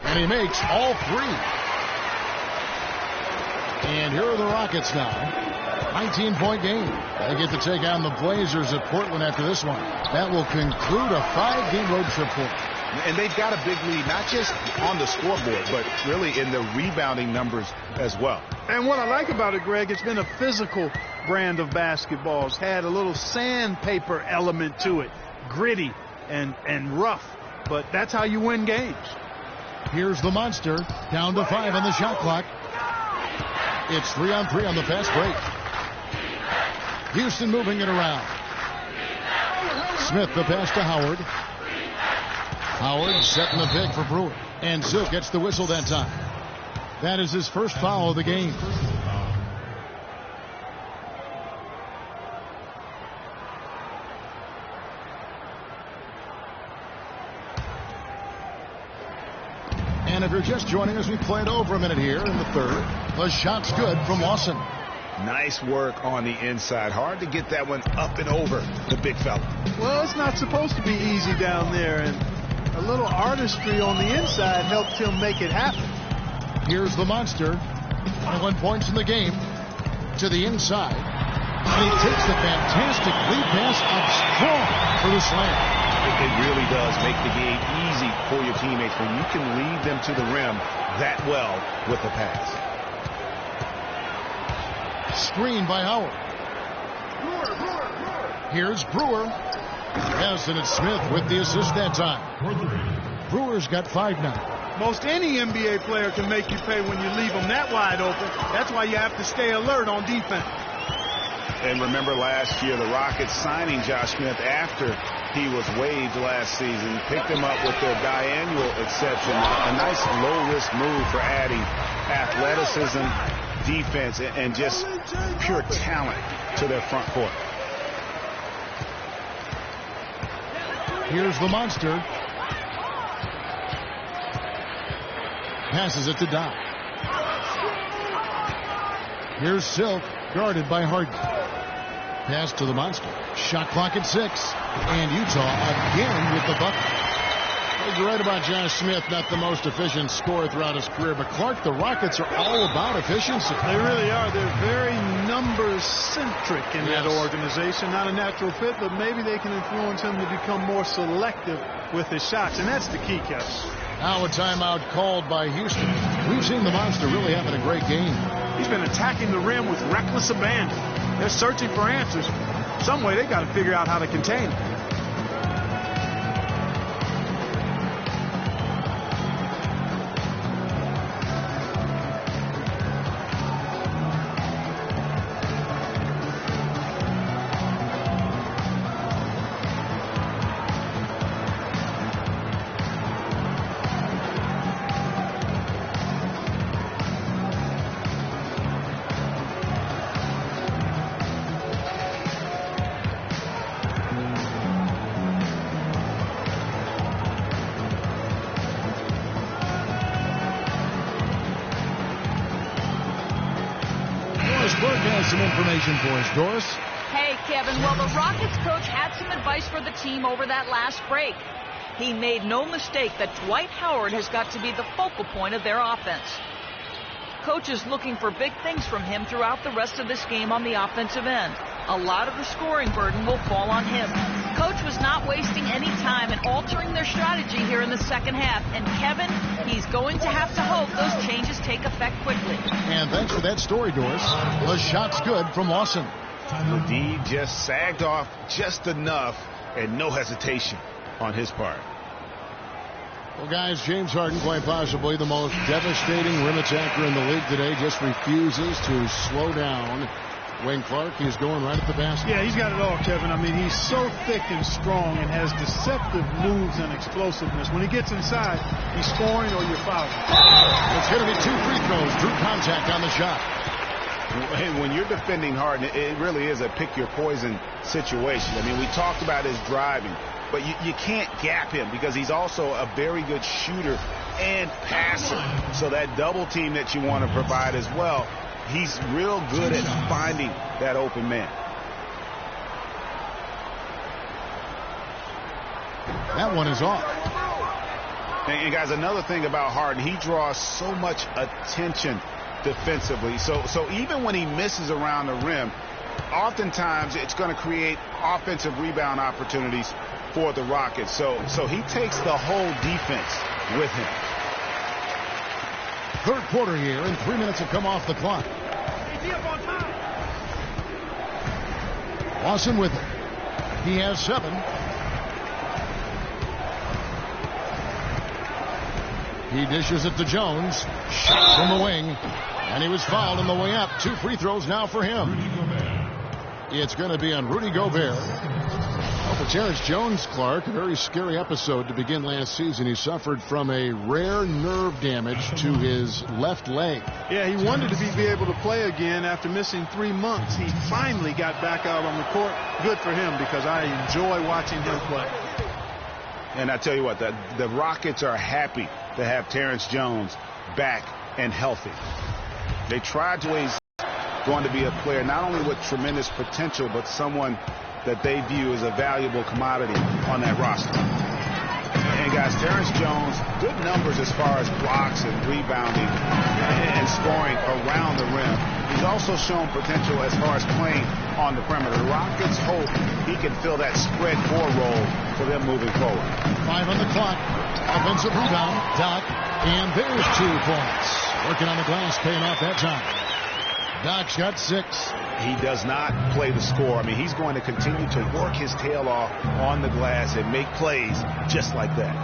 And he makes all 3. And here are the Rockets now. 19-point game. They get to take on the Blazers at Portland after this one. That will conclude a 5-game road trip for them. And they've got a big lead, not just on the scoreboard, but really in the rebounding numbers as well. And what I like about it, Greg, it's been a physical brand of basketball. It's had a little sandpaper element to it. Gritty and rough. But that's how you win games. Here's the Monster. Down to 5 on the shot clock. It's 3-on-3 on the fast break. Houston moving it around. Smith the pass to Howard. Howard setting the pick for Brewer. And Zook gets the whistle that time. That is his first foul of the game. And if you're just joining us, we played over a minute here in the third. The shot's good from Lawson. Nice work on the inside. Hard to get that one up and over the big fella. Well, it's not supposed to be easy down there, and a little artistry on the inside helped him make it happen. Here's the Monster. 21 points in the game to the inside. And he takes the fantastic lead pass up strong for the slam. It really does make the game easy for your teammates when you can lead them to the rim that well with the pass. Screen by Howard. Here's Brewer. Yes, and it's Smith with the assist that time. Brewer's got 5 now. Most any NBA player can make you pay when you leave them that wide open. That's why you have to stay alert on defense. And remember last year, the Rockets signing Josh Smith after he was waived last season, picked him up with their biannual exception. A nice low-risk move for adding athleticism, defense, and just pure talent to their front court. Here's the monster. Passes it to Doc. Here's Silk, guarded by Harden. Pass to the monster. Shot clock at 6. And Utah again with the bucket. You're right about Josh Smith, not the most efficient scorer throughout his career. But, Clark, the Rockets are all about efficiency. They really are. They're very numbers-centric in that organization. Not a natural fit, but maybe they can influence him to become more selective with his shots. And that's the key, Kevin. Now a timeout called by Houston. We've seen the monster really having a great game. He's been attacking the rim with reckless abandon. They're searching for answers. Some way they got to figure out how to contain him. Some information for us, Doris. Hey, Kevin. Well, the Rockets coach had some advice for the team over that last break. He made no mistake that Dwight Howard has got to be the focal point of their offense. Coach is looking for big things from him throughout the rest of this game on the offensive end. A lot of the scoring burden will fall on him. Coach was not wasting any time in altering their strategy here in the second half. And Kevin, he's going to have to hope those changes take effect quickly. And thanks for that story, Doris. The shot's good from Lawson. The D just sagged off just enough and no hesitation on his part. Well, guys, James Harden, quite possibly the most devastating rim attacker in the league today, just refuses to slow down. Wayne Clark, he's going right at the basket. Yeah, he's got it all, Kevin. I mean, he's so thick and strong and has deceptive moves and explosiveness. When he gets inside, he's scoring or you're fouling. It's going to be 2 free throws. Drew contact on the shot. When you're defending Harden, it really is a pick-your-poison situation. I mean, we talked about his driving, but you can't gap him because he's also a very good shooter and passer. So that double team that you want to provide as well, he's real good at finding that open man. That one is off. And guys, another thing about Harden, he draws so much attention defensively. So even when he misses around the rim, oftentimes it's going to create offensive rebound opportunities for the Rockets. So he takes the whole defense with him. Third quarter here, and 3 minutes have come off the clock. Lawson with it. He has 7. He dishes it to Jones. Shot from the wing. And he was fouled on the way up. 2 free throws now for him. It's going to be on Rudy Gobert. Well, for Terrence Jones, Clark, a very scary episode to begin last season. He suffered from a rare nerve damage to his left leg. Yeah, he wanted to be able to play again after missing 3 months. He finally got back out on the court. Good for him because I enjoy watching him play. And I tell you what, the Rockets are happy to have Terrence Jones back and healthy. They tried to he's going to be a player not only with tremendous potential, but someone that they view as a valuable commodity on that roster. And guys, Terrence Jones, good numbers as far as blocks and rebounding and scoring around the rim. He's also shown potential as far as playing on the perimeter. The Rockets hope he can fill that spread 4 role for them moving forward. 5 on the clock. Offensive rebound. Doc. And there's 2 points. Working on the glass, paying off that time. Doc's got 6. He does not play the score. I mean, he's going to continue to work his tail off on the glass and make plays just like that.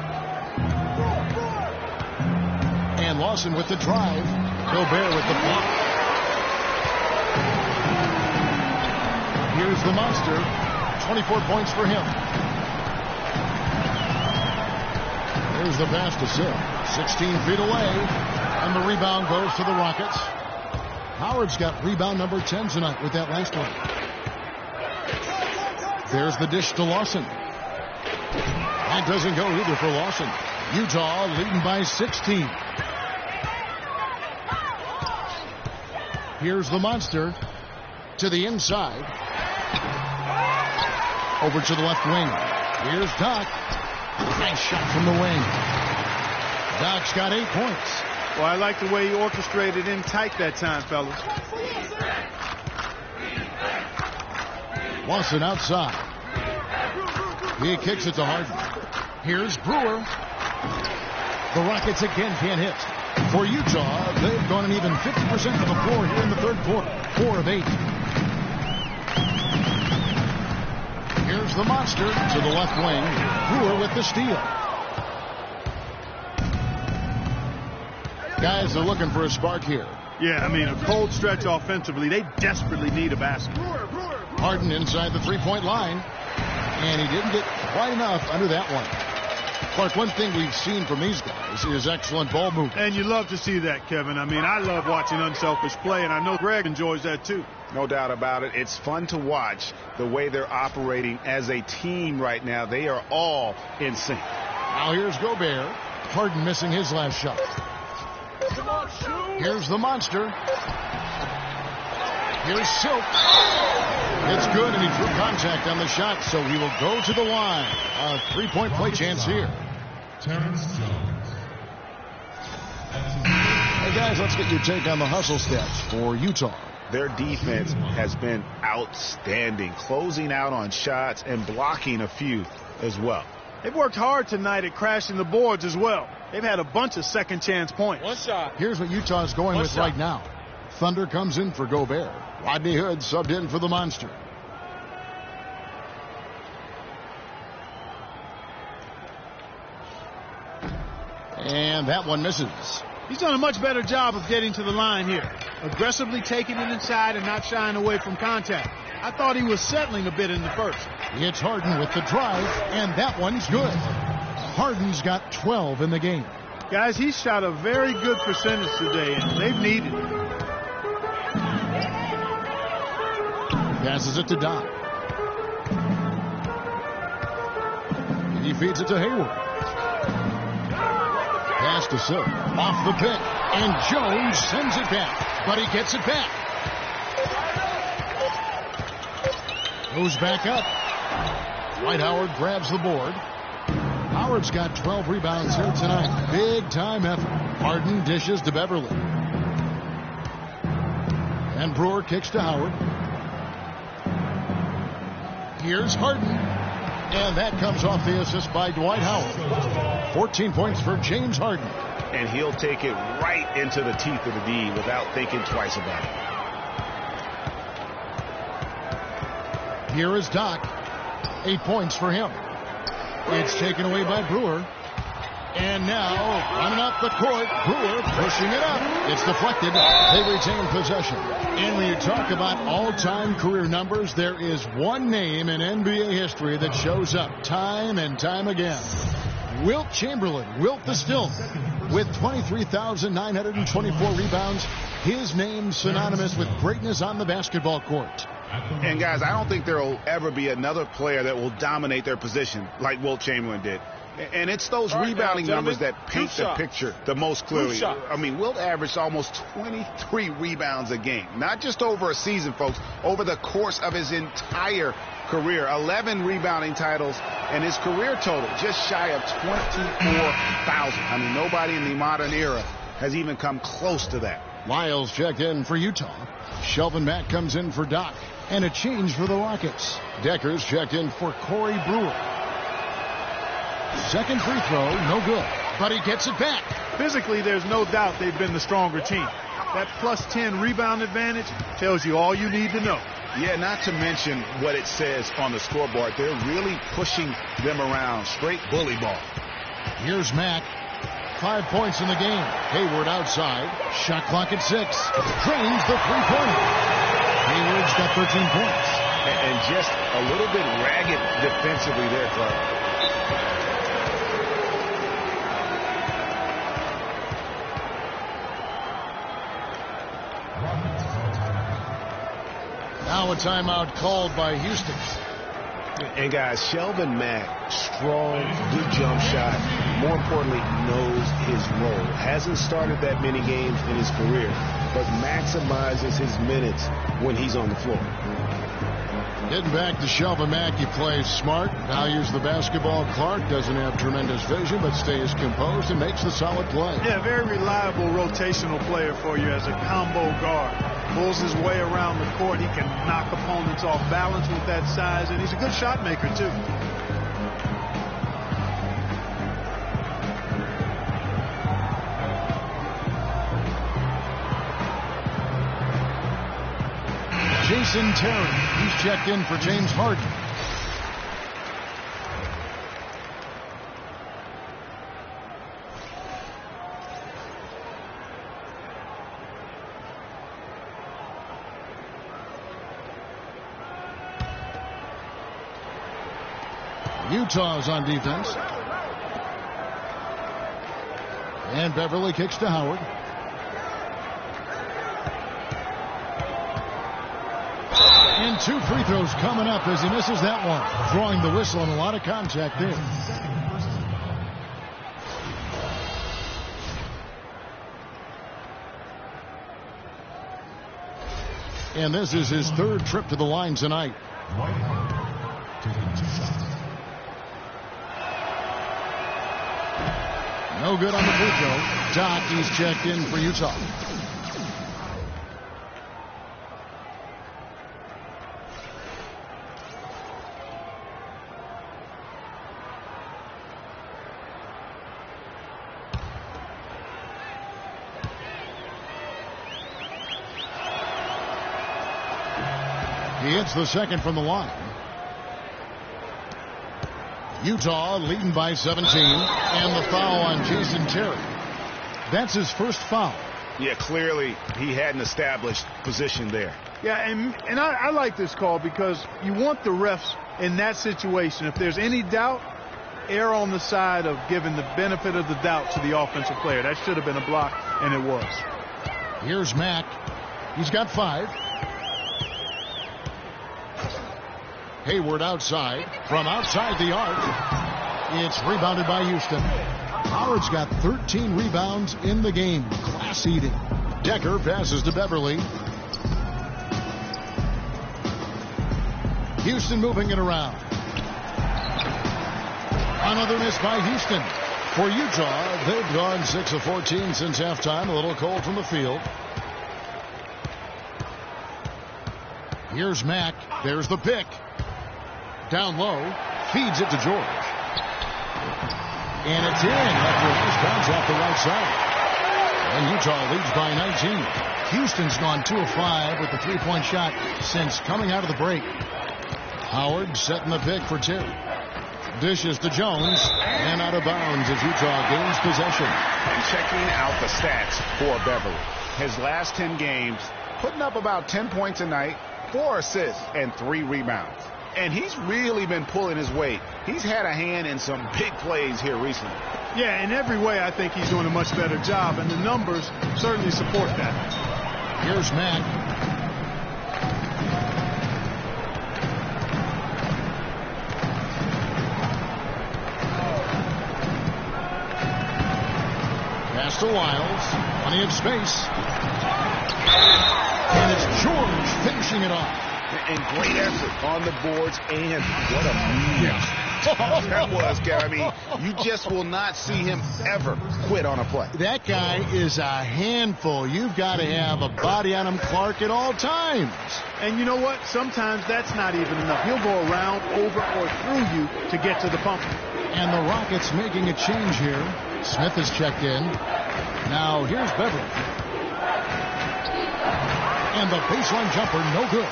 And Lawson with the drive. Gobert with the block. Here's the monster. 24 points for him. There's the pass to Silk. 16 feet away. And the rebound goes to the Rockets. Howard's got rebound number 10 tonight with that last one. There's the dish to Lawson. That doesn't go either for Lawson. Utah leading by 16. Here's the monster to the inside. Over to the left wing. Here's Doc. Nice shot from the wing. Doc's got 8 points. Well, I like the way he orchestrated in tight that time, fellas. Lawson outside. He kicks it to Harden. Here's Brewer. The Rockets again can't hit. For Utah, they've gone an even 50% of the floor here in the third quarter. 4 of 8. Here's the monster to the left wing. Brewer with the steal. Guys are looking for a spark here. Yeah, I mean, a cold stretch offensively. They desperately need a basket. Harden inside the three-point line. And he didn't get quite enough under that one. Clark, one thing we've seen from these guys is excellent ball movement. And you love to see that, Kevin. I mean, I love watching unselfish play, and I know Greg enjoys that too. No doubt about it. It's fun to watch the way they're operating as a team right now. They are all in sync. Now here's Gobert. Harden missing his last shot. Here's the monster. Here's Silk. It's good, and he drew contact on the shot, so he will go to the line. A three-point play chance here. Terrence Jones. Hey, guys, let's get your take on the hustle stats for Utah. Their defense has been outstanding, closing out on shots and blocking a few as well. They've worked hard tonight at crashing the boards as well. They've had a bunch of second-chance points. One shot. Here's what Utah's going with right now. Thunder comes in for Gobert. Rodney Hood subbed in for the monster. And that one misses. He's done a much better job of getting to the line here. Aggressively taking it inside and not shying away from contact. I thought he was settling a bit in the first. It's Harden with the drive, and that one's good. Harden's got 12 in the game. Guys, he shot a very good percentage today, and they've needed it. Passes it to Doc. He feeds it to Hayward. Pass to Silk. Off the pick. And Jones sends it back. But he gets it back. Goes back up. Dwight Howard grabs the board. Howard's got 12 rebounds here tonight. Big time effort. Harden dishes to Beverly. And Brewer kicks to Howard. Here's Harden. And that comes off the assist by Dwight Howard. 14 points for James Harden. And he'll take it right into the teeth of the D without thinking twice about it. Here is Doc. 8 points for him. It's taken away by Brewer. And now, running up the court, Brewer pushing it up. It's deflected. They retain possession. And when you talk about all-time career numbers, there is one name in NBA history that shows up time and time again. Wilt Chamberlain, Wilt the Stilt, with 23,924 rebounds. His name synonymous with greatness on the basketball court. And guys, I don't think there will ever be another player that will dominate their position like Wilt Chamberlain did. And it's those rebounding numbers that paint the picture the most clearly. I mean, Wilt averaged almost 23 rebounds a game. Not just over a season, folks, over the course of his entire career. 11 rebounding titles, and his career total just shy of 24,000. I mean, nobody in the modern era has even come close to that. Lyles checked in for Utah. Shelvin Mack comes in for Doc. And a change for the Rockets. Deckers checked in for Corey Brewer. Second free throw, no good. But he gets it back. Physically, there's no doubt they've been the stronger team. That plus 10 rebound advantage tells you all you need to know. Yeah, not to mention what it says on the scoreboard. They're really pushing them around. Straight bully ball. Here's Mack. 5 points in the game. Hayward outside. Shot clock at 6. Drains the three-pointer. Hayward's got 13 points. And just a little bit ragged defensively there, Clark. Now a timeout called by Houston. And guys, Shelvin Mack, strong, good jump shot. More importantly, knows his role. Hasn't started that many games in his career, but maximizes his minutes when he's on the floor. Getting back to Shelvin Mack, he plays smart, values the basketball. Clark doesn't have tremendous vision, but stays composed and makes the solid play. Yeah, very reliable rotational player for you as a combo guard. Pulls his way around the court. He can knock opponents off balance with that size, and he's a good shot maker, too. Jason Terry, he's checked in for James Harden. Utah's on defense. And Beverly kicks to Howard. And 2 free throws coming up as he misses that one. Drawing the whistle and a lot of contact there. And this is his 3rd trip to the line tonight. No good on the free throw. Doc, he's checked in for Utah. He hits the second from the line. Utah leading by 17, and the foul on Jason Terry. That's his first foul. Yeah, clearly he had an established position there. Yeah, and I like this call because you want the refs in that situation. If there's any doubt, err on the side of giving the benefit of the doubt to the offensive player. That should have been a block, and it was. Here's Mack. He's got 5. Hayward outside. From outside the arc. It's rebounded by Houston. Howard's got 13 rebounds in the game. Class eating. Decker passes to Beverly. Houston moving it around. Another miss by Houston. For Utah, they've gone 6 of 14 since halftime. A little cold from the field. Here's Mack. There's the pick. Down low. Feeds it to George. And it's in after a nice bounce off the right side. And Utah leads by 19. Houston's gone 2 of 5 with the 3-point shot since coming out of the break. Howard setting the pick for 2. Dishes to Jones. And out of bounds as Utah gains possession. And checking out the stats for Beverly. His last 10 games, putting up about 10 points a night, 4 assists, and 3 rebounds. And he's really been pulling his weight. He's had a hand in some big plays here recently. Yeah, in every way, I think he's doing a much better job, and the numbers certainly support that. Here's Mack. Pass to Wiles. Plenty of space. And it's George finishing it off. And great effort on the boards, and what a move that was, Gary. I mean, you just will not see him ever quit on a play. That guy is a handful. You've got to have a body on him, Clark, at all times. And you know what? Sometimes that's not even enough. He'll go around, over, or through you to get to the pump. And the Rockets making a change here. Smith is checked in. Now here's Beverly. And the baseline jumper, no good.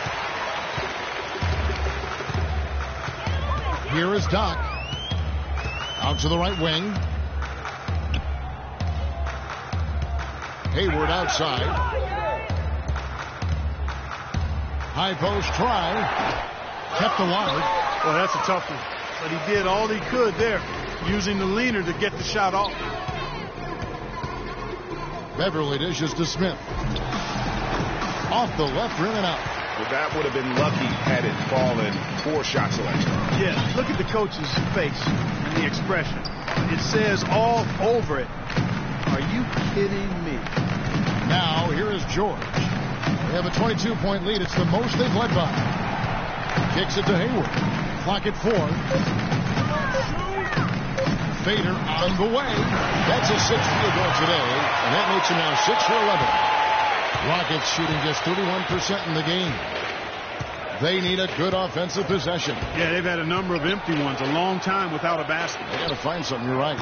Here is Doc. Out to the right wing. Hayward outside. High post try. Kept alive. Well, that's a tough one. But he did all he could there, using the leaner to get the shot off. Beverly dishes to Smith. Off the left rim and out. But that would have been lucky had it fallen. Poor shot selection. Yeah, look at the coach's face and the expression. It says all over it, "Are you kidding me?" Now, here is George. They have a 22-point lead. It's the most they've led by. Kicks it to Hayward. Clock at 4. Fader on the way. That's his 6th field goal today, and that makes him now 6 for 11. Rockets shooting just 31% in the game. They need a good offensive possession. Yeah, they've had a number of empty ones, a long time without a basket. They got to find something. You're right.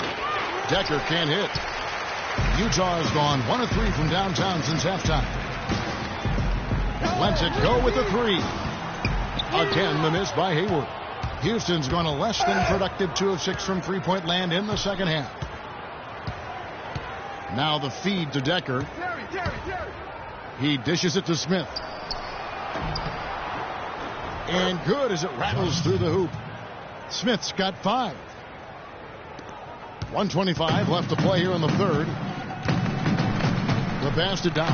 Decker can't hit. Utah has gone 1 of 3 from downtown since halftime. Lets it go with the 3. Again, the miss by Hayward. Houston's gone a less than productive 2 of 6 from three-point land in the second half. Now the feed to Decker. He dishes it to Smith. And good as it rattles through the hoop. Smith's got 5. 1:25 left to play here in the third. The pass to Doc.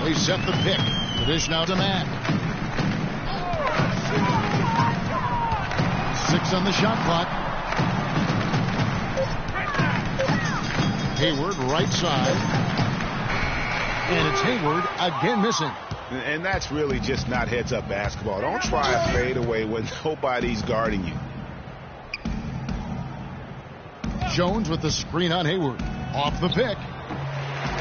They set the pick. The dish now to Matt. 6 on the shot clock. Hayward right side. And it's Hayward again missing. And that's really just not heads-up basketball. Don't try a fadeaway when nobody's guarding you. Jones with the screen on Hayward. Off the pick.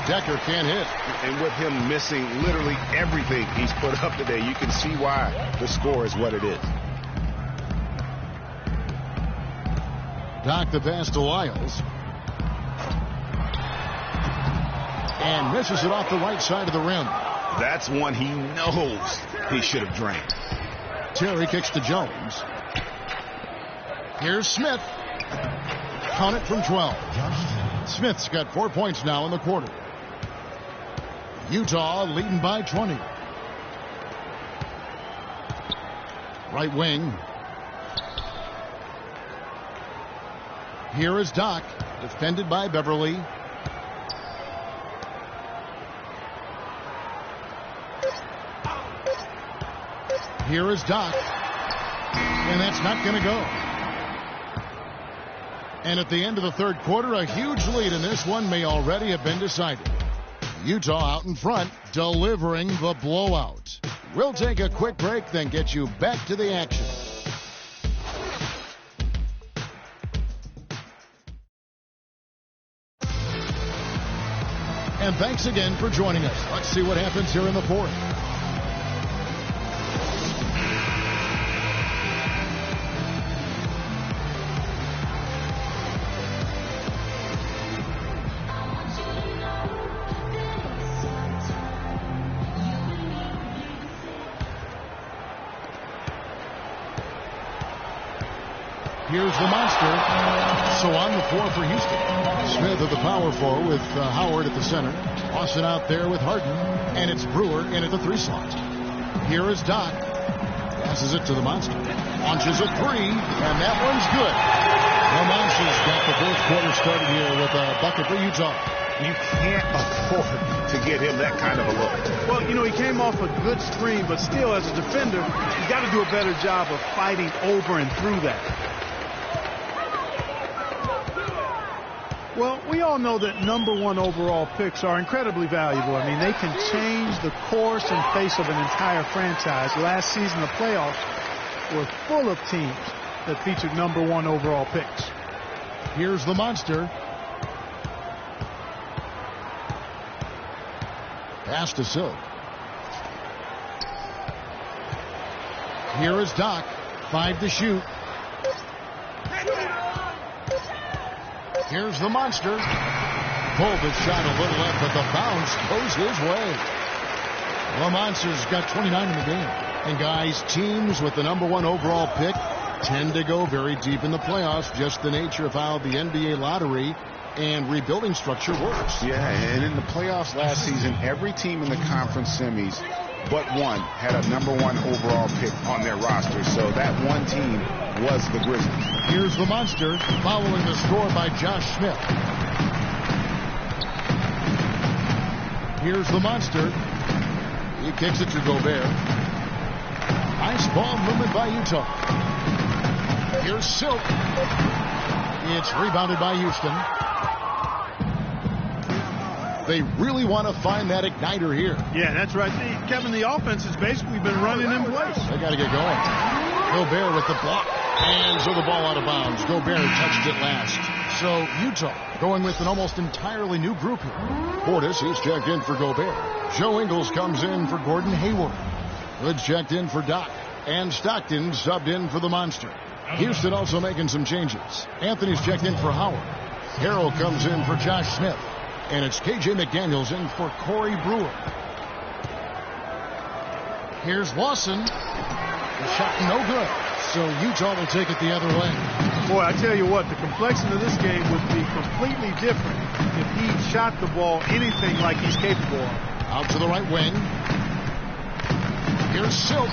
Decker can't hit. And with him missing literally everything he's put up today, you can see why the score is what it is. Doc the pass to Lyles. And misses it off the right side of the rim. That's one he knows he should have drained. Terry kicks to Jones. Here's Smith. Count it from 12. Smith's got 4 points now in the quarter. Utah leading by 20. Right wing. Here is Doc, defended by Beverly. Here is Doc. And that's not going to go. And at the end of the third quarter, a huge lead in this one may already have been decided. Utah out in front, delivering the blowout. We'll take a quick break, then get you back to the action. And thanks again for joining us. Let's see what happens here in the fourth. Here's the monster. So on the floor for Houston. Smith at the power forward with Howard at the center. Austin out there with Harden. And it's Brewer in at the 3 slot. Here is Doc. Passes it to the monster. Launches a 3. And that one's good. The monster's got the fourth quarter started here with a bucket for Utah. You can't afford to get him that kind of a look. Well, you know, he came off a good screen, but still, as a defender, you got to do a better job of fighting over and through that. Well, we all know that #1 overall picks are incredibly valuable. I mean, they can change the course and face of an entire franchise. Last season, the playoffs were full of teams that featured #1 overall picks. Here's the monster. Pass to Silk. Here is Doc. 5 to shoot. Here's the monster. Pulled the shot a little left, but the bounce goes his way. The monster's got 29 in the game. And guys, teams with the #1 overall pick tend to go very deep in the playoffs. Just the nature of how the NBA lottery and rebuilding structure works. Yeah, and in the playoffs last season, every team in the conference semis but one had a #1 overall pick on their roster. So that one team was the Grizzlies. Here's the monster following the score by Josh Smith. Here's the monster. He kicks it to Gobert. Nice ball movement by Utah. Here's Silk. It's rebounded by Houston. They really want to find that igniter here. Yeah, that's right. Kevin, the offense has basically been running in place. They got to get going. Gobert with the block. And so the ball out of bounds. Gobert touched it last. So Utah going with an almost entirely new group here. Portis, he's checked in for Gobert. Joe Ingles comes in for Gordon Hayward. Hood's checked in for Doc. And Stockton subbed in for the monster. Houston also making some changes. Anthony's checked in for Howard. Harrell comes in for Josh Smith. And it's KJ McDaniels in for Corey Brewer. Here's Lawson. The shot no good. So Utah will take it the other way. Boy, I tell you what, the complexion of this game would be completely different if he shot the ball anything like he's capable of. Out to the right wing. Here's Silk.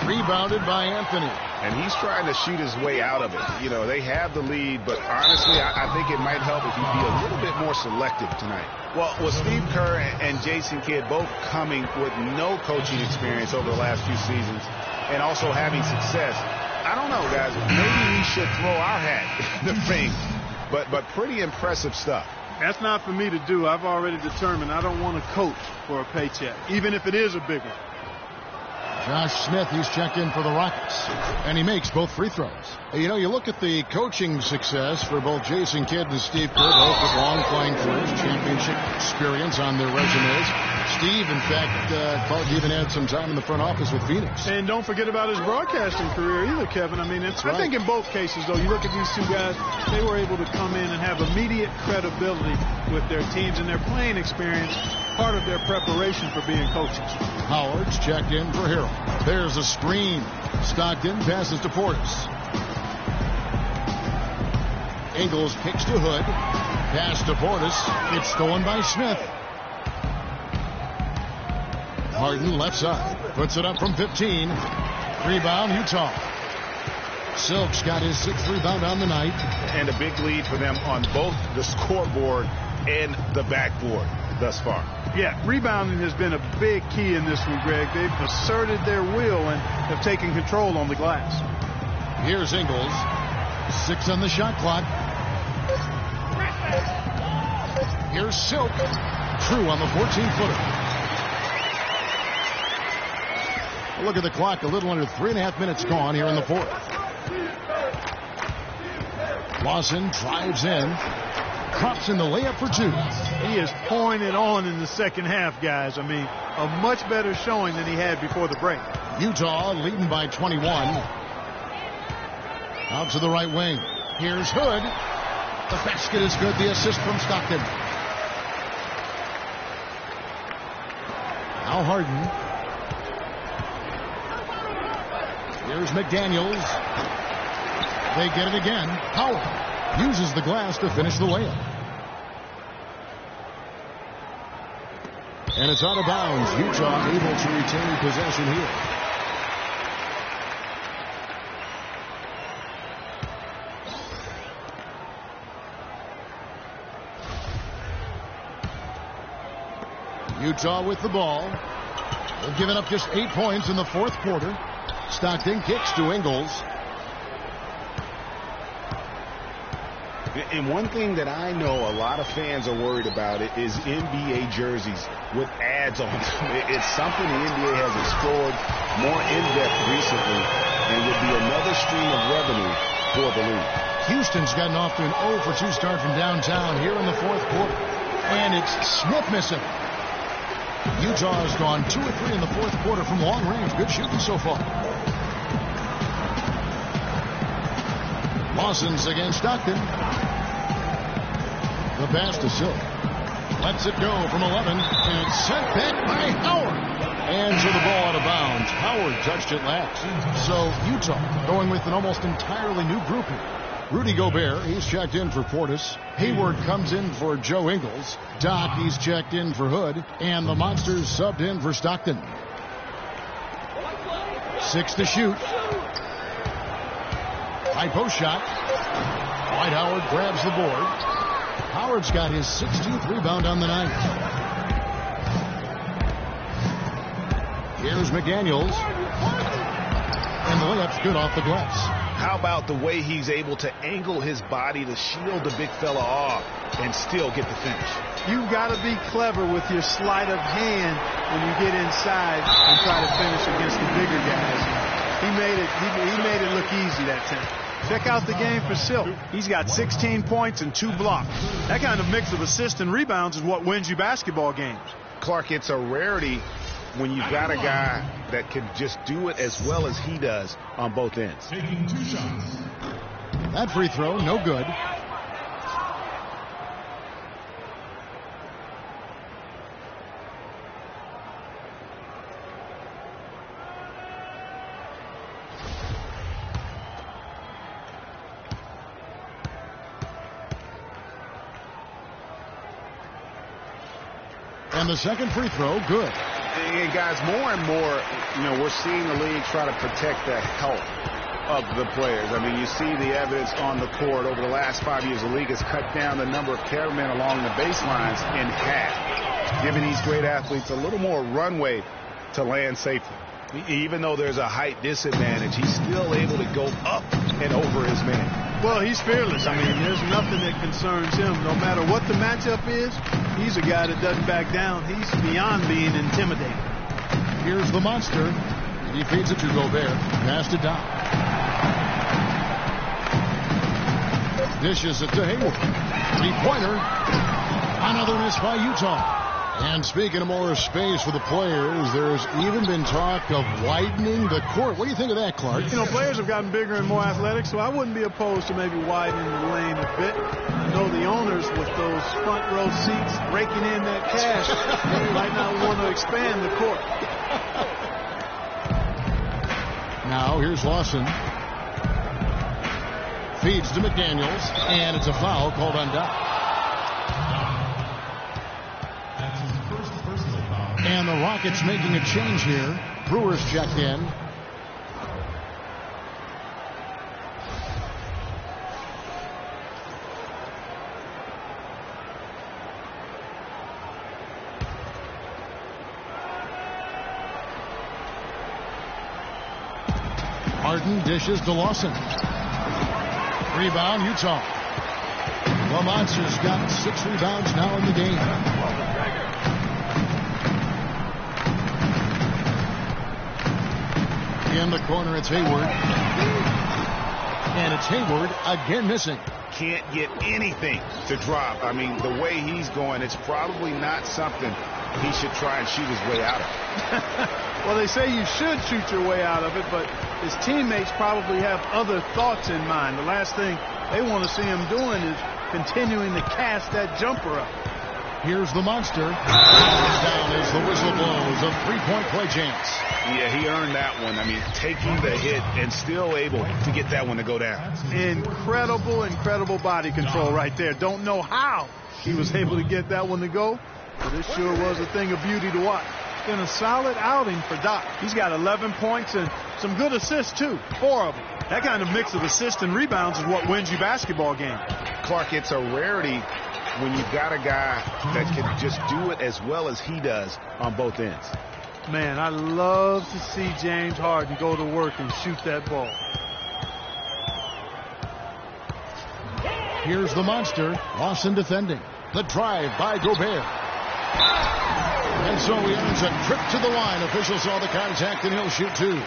Rebounded by Anthony. And he's trying to shoot his way out of it. You know, they have the lead, but honestly, I think it might help if he be a little bit more selective tonight. Well, with Steve Kerr and Jason Kidd both coming with no coaching experience over the last few seasons and also having success, I don't know, guys. Maybe we should throw our hat in the ring. But pretty impressive stuff. That's not for me to do. I've already determined I don't want to coach for a paycheck, even if it is a big one. Josh Smith, he's checked in for the Rockets, and he makes both free throws. You know, you look at the coaching success for both Jason Kidd and Steve Kerr, both with long playing careers, championship experience on their resumes. Steve, in fact, Clark even had some time in the front office with Phoenix. And don't forget about his broadcasting career either, Kevin. I mean, I think in both cases, though, you look at these two guys, they were able to come in and have immediate credibility with their teams and their playing experience, part of their preparation for being coaches. Howard's checked in for Harrell. There's a screen. Stockton passes to Portis. Ingles kicks to Hood. Pass to Portis. It's stolen by Smith. Harden left side. Puts it up from 15. Rebound, Utah. Silk's got his 6th rebound on the night. And a big lead for them on both the scoreboard and the backboard thus far. Yeah, rebounding has been a big key in this one, Greg. They've asserted their will and have taken control on the glass. Here's Ingles. 6 on the shot clock. Here's Silk. True on the 14-footer. Look at the clock. A little under 3.5 minutes gone here in the fourth. Lawson drives in. Drops in the layup for 2. He is pouring it on in the second half, guys. I mean, a much better showing than he had before the break. Utah leading by 21. Out to the right wing. Here's Hood. The basket is good. The assist from Stockton. Now Harden. Here's McDaniels. They get it again. Howard uses the glass to finish the layup. And it's out of bounds. Utah able to retain possession here. Utah with the ball. They've given up just 8 points in the fourth quarter. Stockton kicks to Ingles. And one thing that I know a lot of fans are worried about it is NBA jerseys with ads on them. It's something the NBA has explored more in-depth recently and would be another stream of revenue for the league. Houston's gotten off to an 0-for-2 start from downtown here in the fourth quarter. And it's Smith missing. Utah has gone 2 or 3 in the fourth quarter from long range. Good shooting so far. Lawson's against Stockton. The pass to Silk. Lets it go from 11. And it's sent back by Howard. And so the ball out of bounds. Howard touched it last. So Utah going with an almost entirely new group here. Rudy Gobert, he's checked in for Portis. Hayward comes in for Joe Ingles. Doc, he's checked in for Hood. And the Monsters subbed in for Stockton. 6 to shoot. High post shot. Dwight Howard grabs the board. Howard's got his 16th rebound on the night. Here's McDaniels. And the layup's good off the glass. How about the way he's able to angle his body to shield the big fella off and still get the finish? You've got to be clever with your sleight of hand when you get inside and try to finish against the bigger guys. He made it look easy that time. Check out the game for Silk. He's got 16 points and 2 blocks. That kind of mix of assists and rebounds is what wins you basketball games. Clark, it's a rarity when you've got a guy that can just do it as well as he does on both ends. Taking 2 shots. That free throw, no good. And the second free throw, good. And guys, more and more, we're seeing the league try to protect the health of the players. I mean, you see the evidence on the court. Over the last 5 years, the league has cut down the number of cameramen along the baselines in half, giving these great athletes a little more runway to land safely. Even though there's a height disadvantage, he's still able to go up and over his man. Well, he's fearless. I mean, there's nothing that concerns him. No matter what the matchup is, he's a guy that doesn't back down. He's beyond being intimidating. Here's the monster. He feeds it to Gobert. Passed it down. Dishes it to Hayward. 3-pointer. Another miss by Utah. And speaking of more space for the players, there's even been talk of widening the court. What do you think of that, Clark? Players have gotten bigger and more athletic, so I wouldn't be opposed to maybe widening the lane a bit. I know the owners with those front row seats raking in that cash might not want to expand the court. Now here's Lawson. Feeds to McDaniels, and it's a foul called on Doc. And the Rockets making a change here. Brewers checked in. Harden dishes to Lawson. Rebound, Utah. The Monsters got 6 rebounds now in the game. In the corner, it's Hayward. And it's Hayward again missing. Can't get anything to drop. I mean, the way he's going, it's probably not something he should try and shoot his way out of. Well, they say you should shoot your way out of it, but his teammates probably have other thoughts in mind. The last thing they want to see him doing is continuing to cast that jumper up. Here's the monster. Down as the whistle blows. A 3-point play chance. Yeah, he earned that one. I mean, taking the hit and still able to get that one to go down. Incredible body control right there. Don't know how he was able to get that one to go, but it sure was a thing of beauty to watch. Been a solid outing for Doc. He's got 11 points and some good assists, too. 4 of them. That kind of mix of assists and rebounds is what wins you basketball games. Clark, it's a rarity when you've got a guy that can just do it as well as he does on both ends. Man, I love to see James Harden go to work and shoot that ball. Here's the monster. Lawson defending. The drive by Gobert. And so he earns a trip to the line. Officials saw the contact, and he'll shoot 2.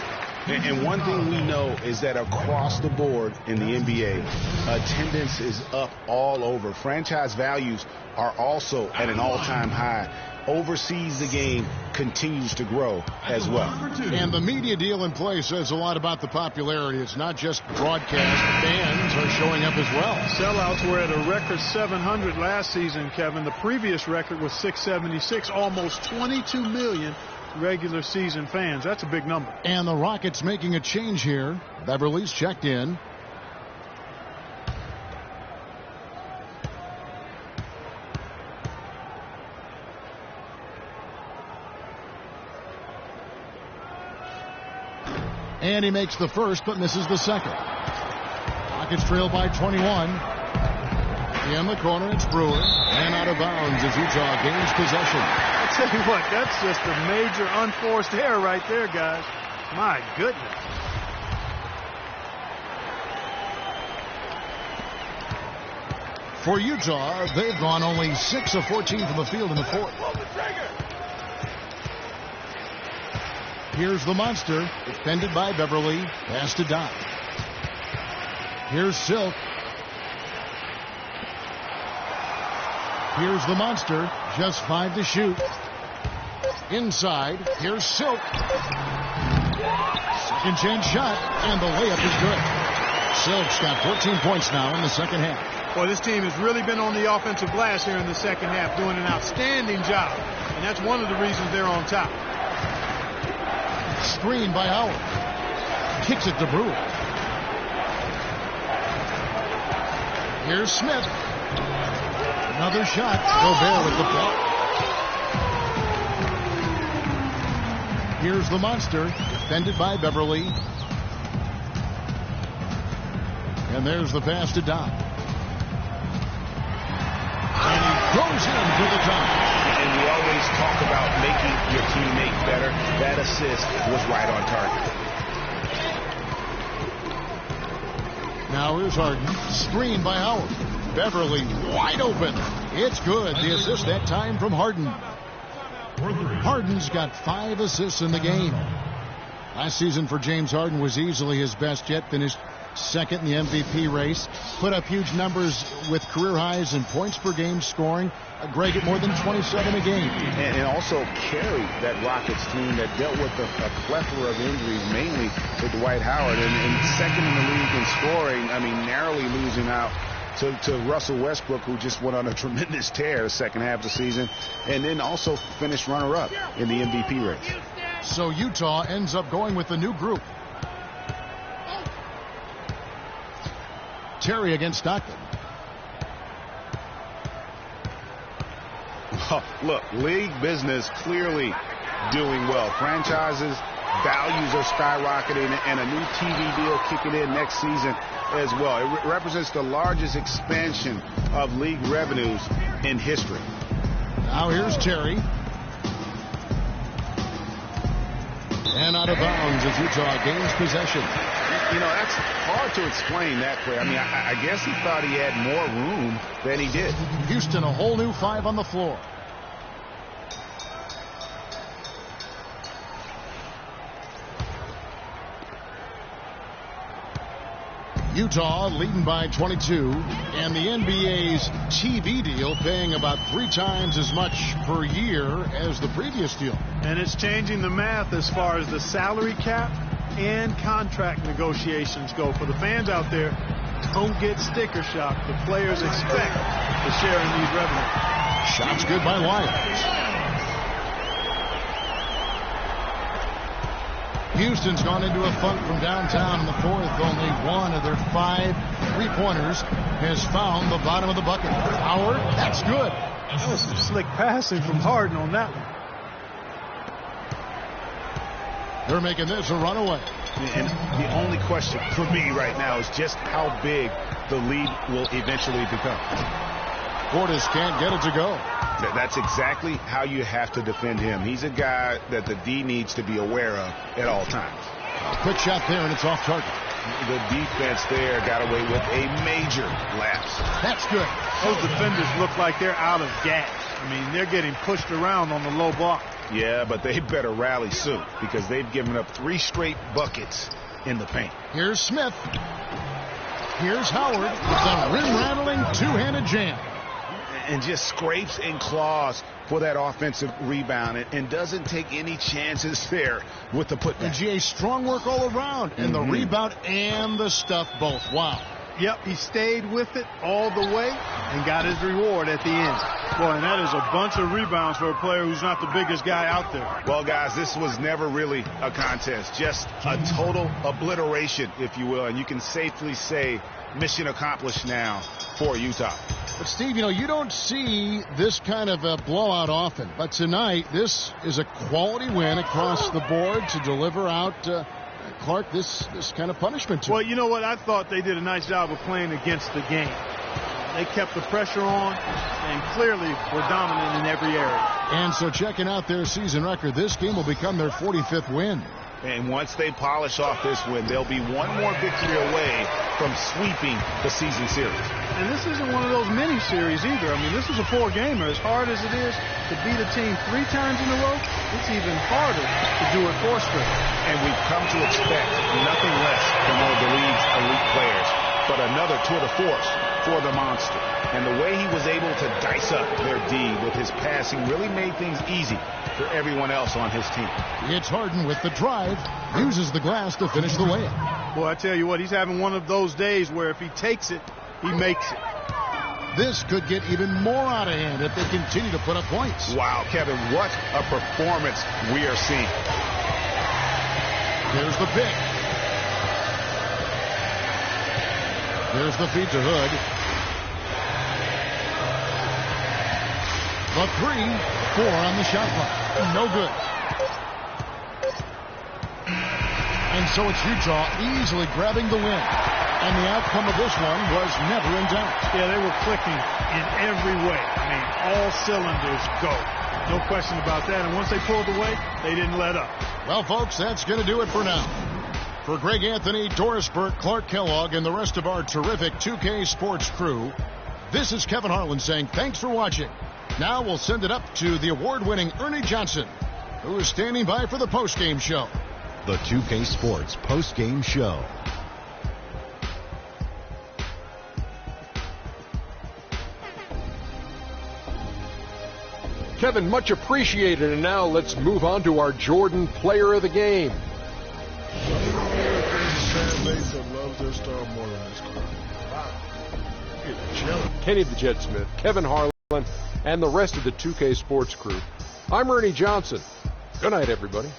And one thing we know is that across the board in the NBA, attendance is up all over. Franchise values are also at an all-time high. Overseas, the game continues to grow as well. And the media deal in place says a lot about the popularity. It's not just broadcast. Fans are showing up as well. Sellouts were at a record 700 last season, Kevin. The previous record was 676, almost 22 million regular season fans. That's a big number. And the Rockets making a change here. Beverly's checked in. And he makes the first, but misses the second. Rockets trail by 21. In the corner, it's Brewer. And out of bounds as Utah gains possession. I tell you what, that's just a major unforced error right there, guys. My goodness. For Utah, they've gone only 6 of 14 from the field in the fourth. Here's the monster, defended by Beverly. Pass to Doc. Here's Silk. Here's the monster, just 5 to shoot. Inside, here's Silk. Second chance shot, and the layup is good. Silk's got 14 points now in the second half. Well, this team has really been on the offensive glass here in the second half, doing an outstanding job. And that's one of the reasons they're on top. Screen by Howard. Kicks it to Brewer. Here's Smith. Another shot. Gobert with the block. Here's the monster, defended by Beverly. And there's the pass to Doc. And he goes in for the tie. And we always talk about making your teammate better. That assist was right on target. Now here's Harden. Screen by Howard. Beverly wide open. It's good. The assist that time from Harden. Harden's got 5 assists in the game. Last season for James Harden was easily his best yet. Finished second in the MVP race. Put up huge numbers with career highs in points per game scoring. Greg at more than 27 a game. And also carried that Rockets team that dealt with a plethora of injuries, mainly with Dwight Howard. And second in the league in scoring, I mean, narrowly losing out to Russell Westbrook, who just went on a tremendous tear the second half of the season, and then also finished runner-up in the MVP race. So Utah ends up going with the new group. Terry against Stockton. Oh, look, league business clearly doing well. Franchises, values are skyrocketing, and a new TV deal kicking in next season as well. It represents the largest expansion of league revenues in history. Now here's Terry. And out of bounds as Utah gains possession. You know, that's hard to explain that play. I mean, I guess he thought he had more room than he did. Houston, a whole new 5 on the floor. Utah leading by 22, and the NBA's TV deal paying about 3 times as much per year as the previous deal. And it's changing the math as far as the salary cap and contract negotiations go. For the fans out there, don't get sticker shock. The players expect to share in these revenues. Shots good by Lyons. Houston's gone into a funk from downtown in the fourth. Only 1 of their 5 3-pointers has found the bottom of the bucket. Howard, that's good. That was some slick passing from Harden on that one. They're making this a runaway. And the only question for me right now is just how big the lead will eventually become. Portis can't get it to go. That's exactly how you have to defend him. He's a guy that the D needs to be aware of at all times. Quick shot there, and it's off target. The defense there got away with a major lapse. That's good. Those defenders look like they're out of gas. I mean, they're getting pushed around on the low block. Yeah, but they better rally soon because they've given up 3 straight buckets in the paint. Here's Smith. Here's Howard with a rim-rattling 2-handed jam. And just scrapes and claws for that offensive rebound and doesn't take any chances there with the putback. And GA, strong work all around. And the rebound and the stuff both. Wow. Yep, he stayed with it all the way and got his reward at the end. Boy, and that is a bunch of rebounds for a player who's not the biggest guy out there. Well, guys, this was never really a contest. Just a total obliteration, if you will. And you can safely say mission accomplished now for Utah. But, Steve, you know, you don't see this kind of a blowout often. But tonight, this is a quality win across the board to deliver out Clark this kind of punishment to. Well, you know what? I thought they did a nice job of playing against the game. They kept the pressure on and clearly were dominant in every area. And so checking out their season record, this game will become their 45th win. And once they polish off this win, they'll be one more victory away from sweeping the season series. And this isn't one of those mini series either. I mean, this is a 4-gamer. As hard as it is to beat a team 3 times in a row, it's even harder to do it 4 straight. And we've come to expect nothing less from one of the league's elite players, but another tour de force for the monster. And the way he was able to dice up their D with his passing really made things easy for everyone else on his team. It's Harden with the drive, uses the glass to finish the layup. Boy, I tell you what, he's having one of those days where if he takes it, he makes it. This could get even more out of hand if they continue to put up points. Wow, Kevin, what a performance we are seeing. There's the pick. There's the feed to Hood. The 3, 4 on the shot clock. No good. And so it's Utah easily grabbing the win. And the outcome of this one was never in doubt. Yeah, they were clicking in every way. I mean, all cylinders go. No question about that. And once they pulled away, they didn't let up. Well, folks, that's going to do it for now. For Greg Anthony, Doris Burke, Clark Kellogg, and the rest of our terrific 2K Sports crew, this is Kevin Harlan saying thanks for watching. Now we'll send it up to the award-winning Ernie Johnson, who is standing by for the post-game show. The 2K Sports post-game show. Kevin, much appreciated. And now let's move on to our Jordan Player of the Game. Fan base that loves their star more than this club. Wow. Kenny the Jet Smith, Kevin Harlan, and the rest of the 2K Sports crew. I'm Ernie Johnson. Good night, everybody.